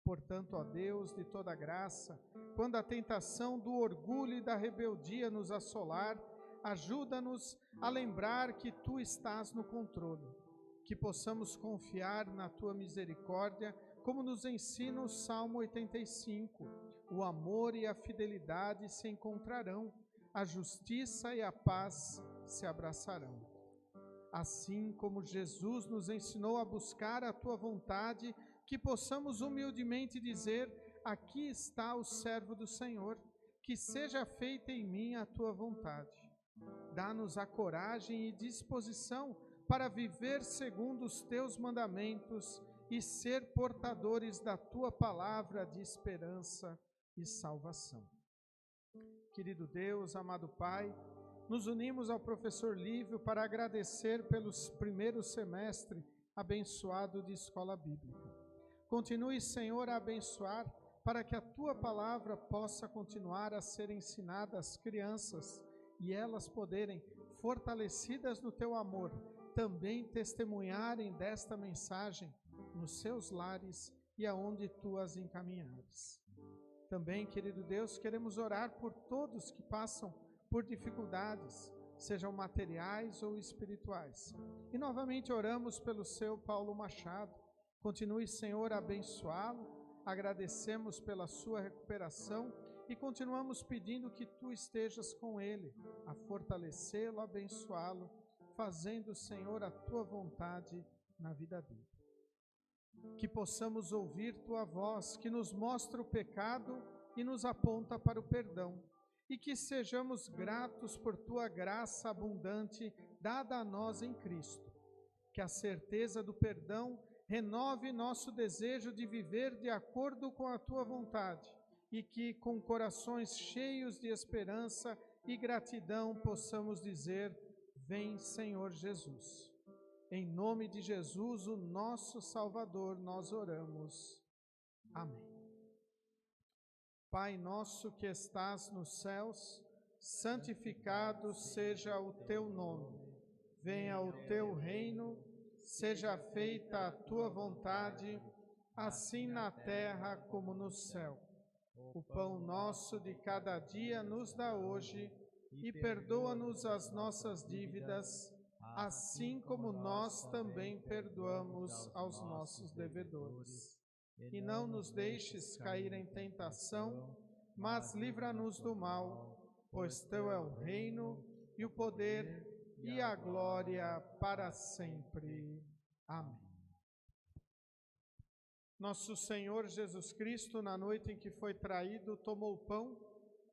Portanto, ó Deus de toda graça, quando a tentação do orgulho e da rebeldia nos assolar, ajuda-nos a lembrar que Tu estás no controle. Que possamos confiar na Tua misericórdia, como nos ensina o Salmo 85. O amor e a fidelidade se encontrarão, a justiça e a paz se abraçarão. Assim como Jesus nos ensinou a buscar a Tua vontade, que possamos humildemente dizer: aqui está o servo do Senhor, que seja feita em mim a Tua vontade. Dá-nos a coragem e disposição para viver segundo os Teus mandamentos e ser portadores da Tua palavra de esperança e salvação. Querido Deus, amado Pai, nos unimos ao professor Lívio para agradecer pelos primeiros semestre abençoado de escola bíblica. Continue, Senhor, a abençoar para que a Tua palavra possa continuar a ser ensinada às crianças e elas poderem, fortalecidas no Teu amor, também testemunharem desta mensagem nos seus lares e aonde Tu as encaminhares. Também, querido Deus, queremos orar por todos que passam por dificuldades, sejam materiais ou espirituais. E novamente oramos pelo seu Paulo Machado. Continue, Senhor, a abençoá-lo, agradecemos pela sua recuperação e continuamos pedindo que Tu estejas com ele, a fortalecê-lo, abençoá-lo, fazendo, Senhor, a Tua vontade na vida dele. Que possamos ouvir Tua voz, que nos mostra o pecado e nos aponta para o perdão, e que sejamos gratos por Tua graça abundante dada a nós em Cristo. Que a certeza do perdão renove nosso desejo de viver de acordo com a Tua vontade, e que, com corações cheios de esperança e gratidão, possamos dizer: vem, Senhor Jesus. Em nome de Jesus, o nosso Salvador, nós oramos. Amém. Pai nosso que estás nos céus, santificado seja o Teu nome. Venha o Teu reino, seja feita a Tua vontade, assim na terra como no céu. O pão nosso de cada dia nos dá hoje, e perdoa-nos as nossas dívidas, assim como nós também perdoamos aos nossos devedores. E não nos deixes cair em tentação, mas livra-nos do mal, pois Teu é o reino, e o poder, e a glória para sempre. Amém. Nosso Senhor Jesus Cristo, na noite em que foi traído, tomou o pão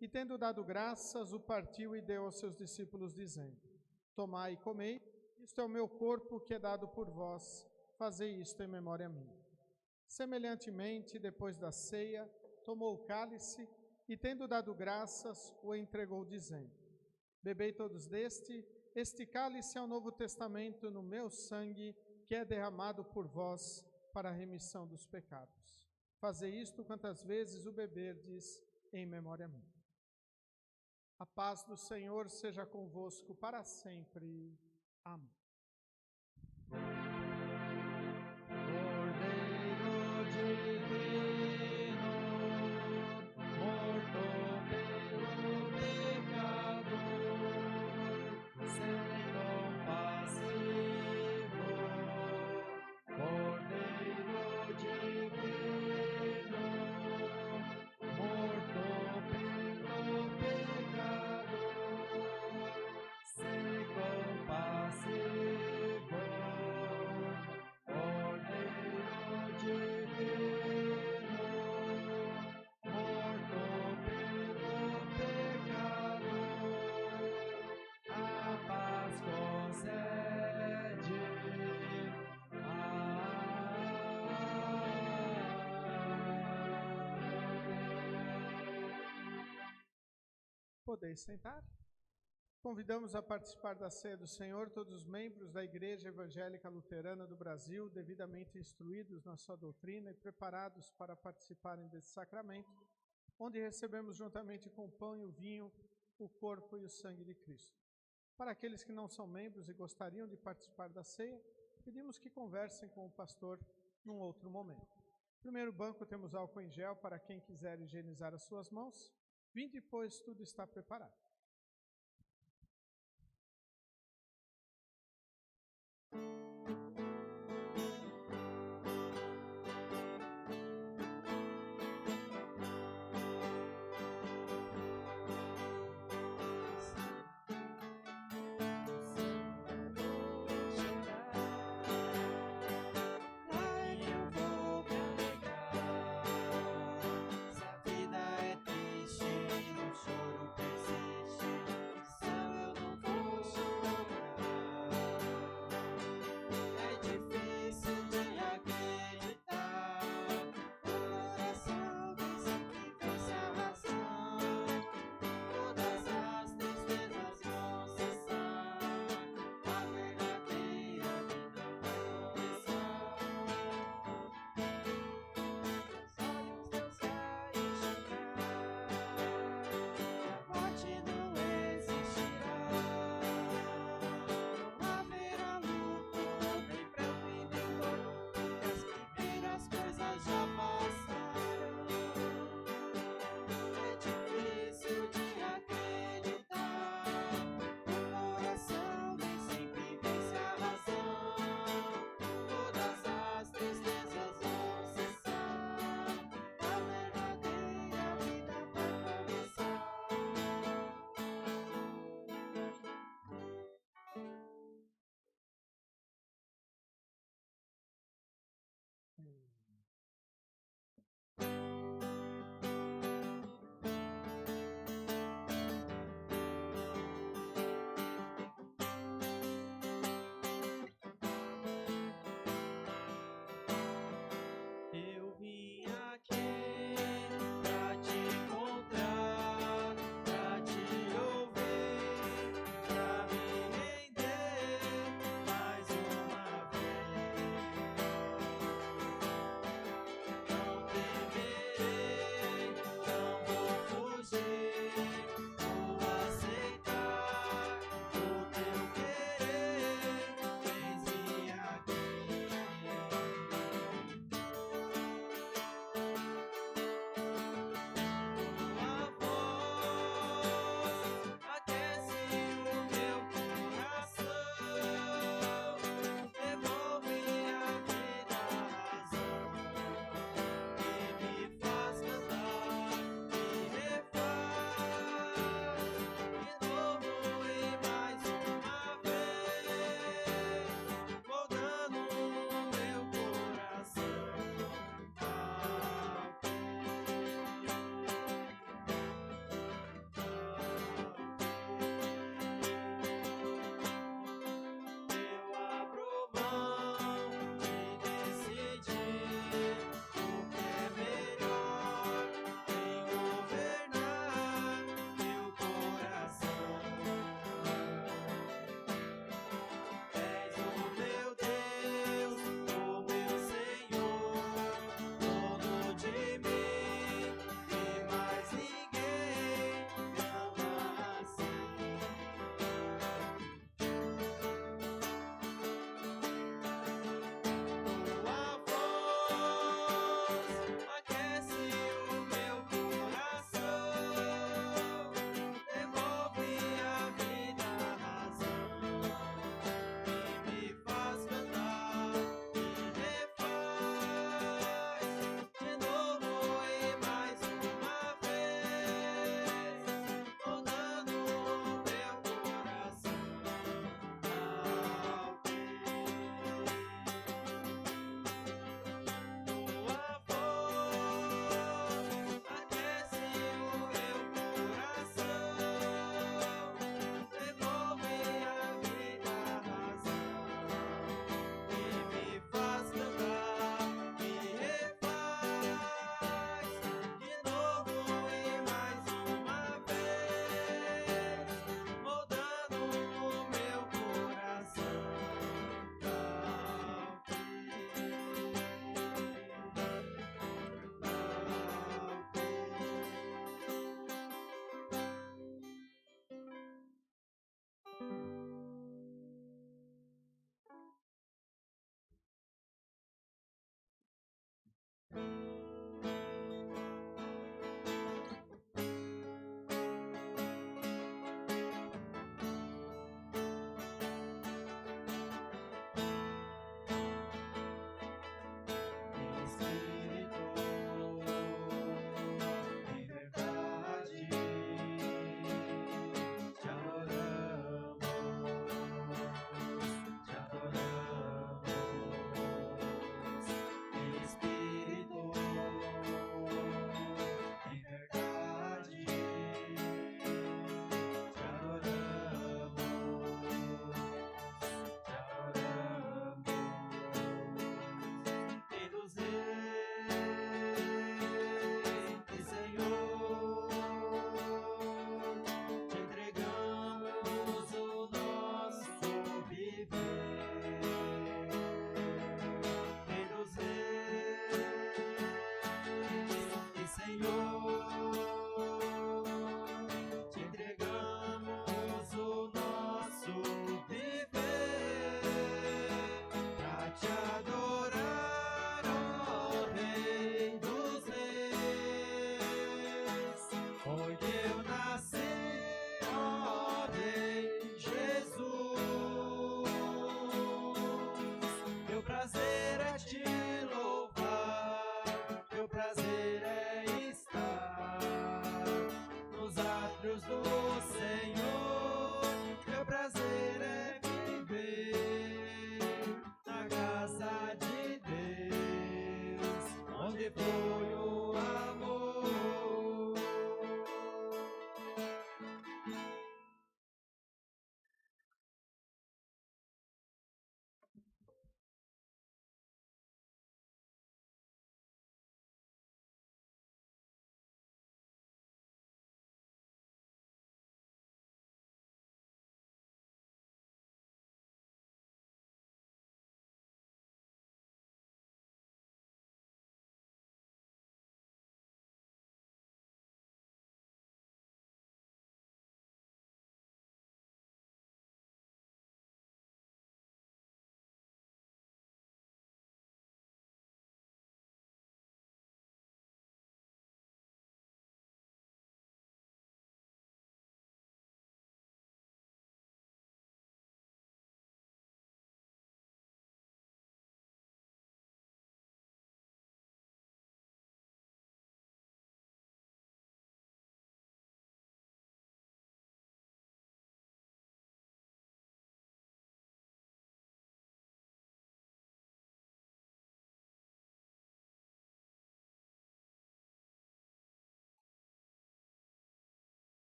e, tendo dado graças, o partiu e deu aos seus discípulos, dizendo: tomai e comei, isto é o meu corpo que é dado por vós, fazei isto em memória minha. Semelhantemente, depois da ceia, tomou o cálice e, tendo dado graças, o entregou, dizendo: Bebei todos deste, este cálice é o novo testamento no meu sangue, que é derramado por vós para a remissão dos pecados. Fazei isto quantas vezes o beberdes em memória minha. A paz do Senhor seja convosco para sempre. Amém. Podeis sentar. Convidamos a participar da ceia do Senhor todos os membros da Igreja Evangélica Luterana do Brasil, devidamente instruídos na sua doutrina e preparados para participarem desse sacramento, onde recebemos juntamente com o pão e o vinho o corpo e o sangue de Cristo. Para aqueles que não são membros e gostariam de participar da ceia, pedimos que conversem com o pastor num outro momento. No primeiro banco temos álcool em gel para quem quiser higienizar as suas mãos. Vinde, pois tudo está preparado. Se a vida é triste, o choro persiste.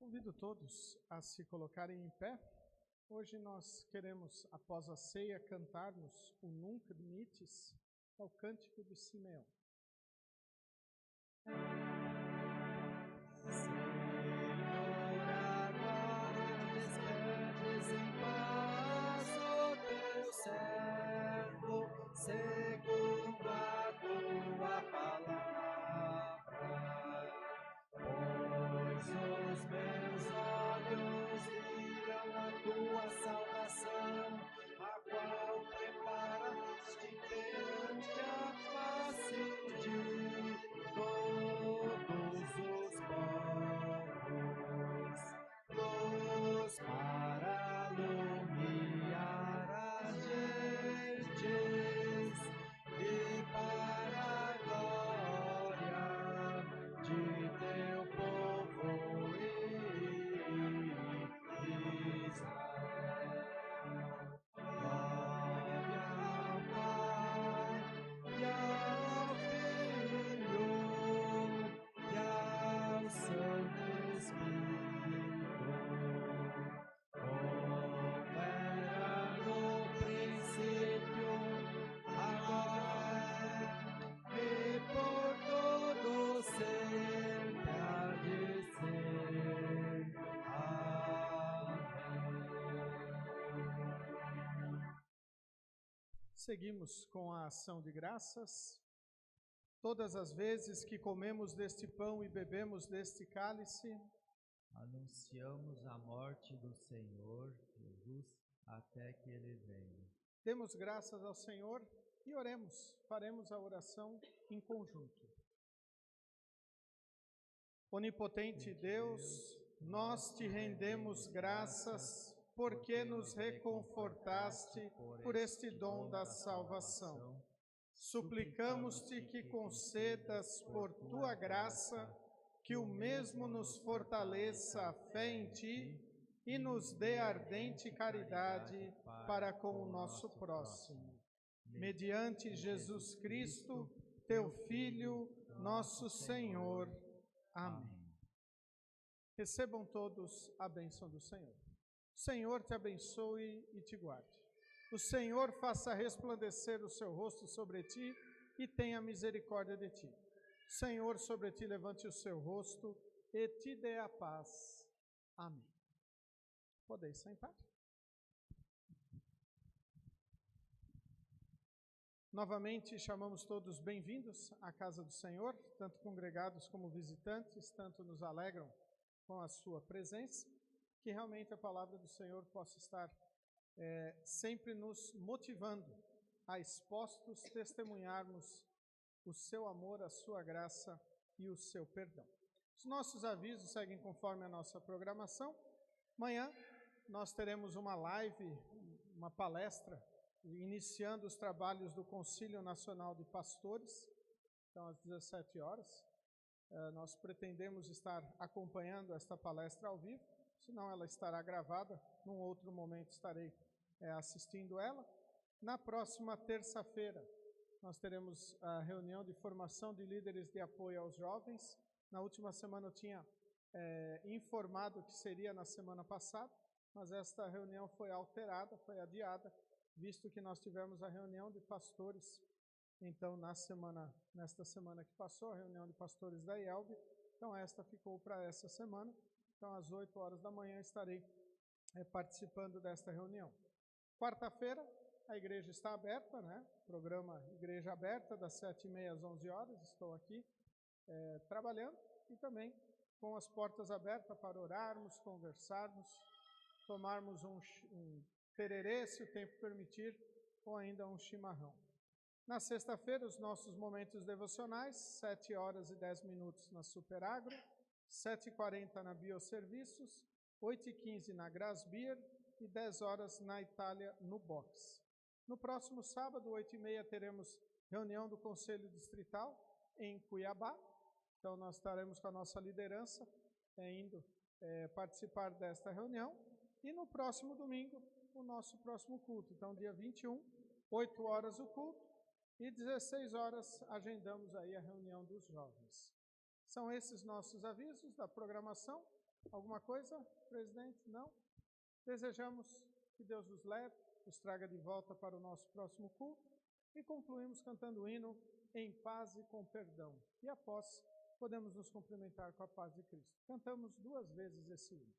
Convido todos a se colocarem em pé. Hoje nós queremos, após a ceia, cantarmos o Nunc Dimittis, é o Cântico de Simeão. Segundo a tua palavra, pois os meus olhos viram a tua salvação, a qual preparaste perante a face de todos os povos, luz para iluminar as gentes e para a glória de teu povo Israel. Glória ao Pai e ao Filho e ao Santo Espírito, como era no princípio, agora e por todo sempre há de ser. Amém. Seguimos com a ação de graças. Todas as vezes que comemos deste pão e bebemos deste cálice, anunciamos a morte do Senhor Jesus até que Ele venha. Demos graças ao Senhor e oremos. Faremos a oração em conjunto. Onipotente Deus, nós te rendemos graças porque nos reconfortaste por este dom da salvação. Suplicamos-te que concedas por tua graça que o mesmo nos fortaleça a fé em ti e nos dê ardente caridade para com o nosso próximo. Mediante Jesus Cristo, teu Filho, nosso Senhor. Amém. Recebam todos a bênção do Senhor. O Senhor te abençoe e te guarde. O Senhor faça resplandecer o seu rosto sobre ti e tenha misericórdia de ti. O Senhor sobre ti levante o seu rosto e te dê a paz. Amém. Podeis sentar. Novamente chamamos todos bem-vindos à casa do Senhor, tanto congregados como visitantes, tanto nos alegram com a sua presença, que realmente a palavra do Senhor possa estar sempre nos motivando a expostos testemunharmos o seu amor, a sua graça e o seu perdão. Os nossos avisos seguem conforme a nossa programação. Amanhã nós teremos uma live, uma palestra, iniciando os trabalhos do Concílio Nacional de Pastores, então às 17 horas. Nós pretendemos estar acompanhando esta palestra ao vivo, senão ela estará gravada, num outro momento estarei assistindo ela. Na próxima terça-feira, nós teremos a reunião de formação de líderes de apoio aos jovens. Na última semana eu tinha informado que seria na semana passada, mas esta reunião foi alterada, foi adiada, visto que nós tivemos a reunião de pastores. Então, nesta semana que passou, a reunião de pastores da IELB, então esta ficou para essa semana. Então, às 8 horas da manhã estarei participando desta reunião. Quarta-feira, a igreja está aberta, né? Programa Igreja Aberta, das 7h30 às 11 horas. Estou aqui trabalhando e também com as portas abertas para orarmos, conversarmos, tomarmos um tererê, se o tempo permitir, ou ainda um chimarrão. Na sexta-feira, os nossos momentos devocionais, 7 horas e 10 minutos na Superagro, 7h40 na Bioserviços, 8h15 na Grasbier e 10 horas na Itália, no Box. No próximo sábado, 8h30, teremos reunião do Conselho Distrital em Cuiabá. Então, nós estaremos com a nossa liderança indo participar desta reunião. E no próximo domingo, o nosso próximo culto. Então, dia 21, 8 horas o culto e 16 horas agendamos aí a reunião dos jovens. São esses nossos avisos da programação Alguma coisa, presidente? Não? Desejamos que Deus nos leve, nos traga de volta para o nosso próximo culto e concluímos cantando o hino Em Paz e com Perdão. E após, podemos nos cumprimentar com a paz de Cristo. Cantamos 2 vezes esse hino.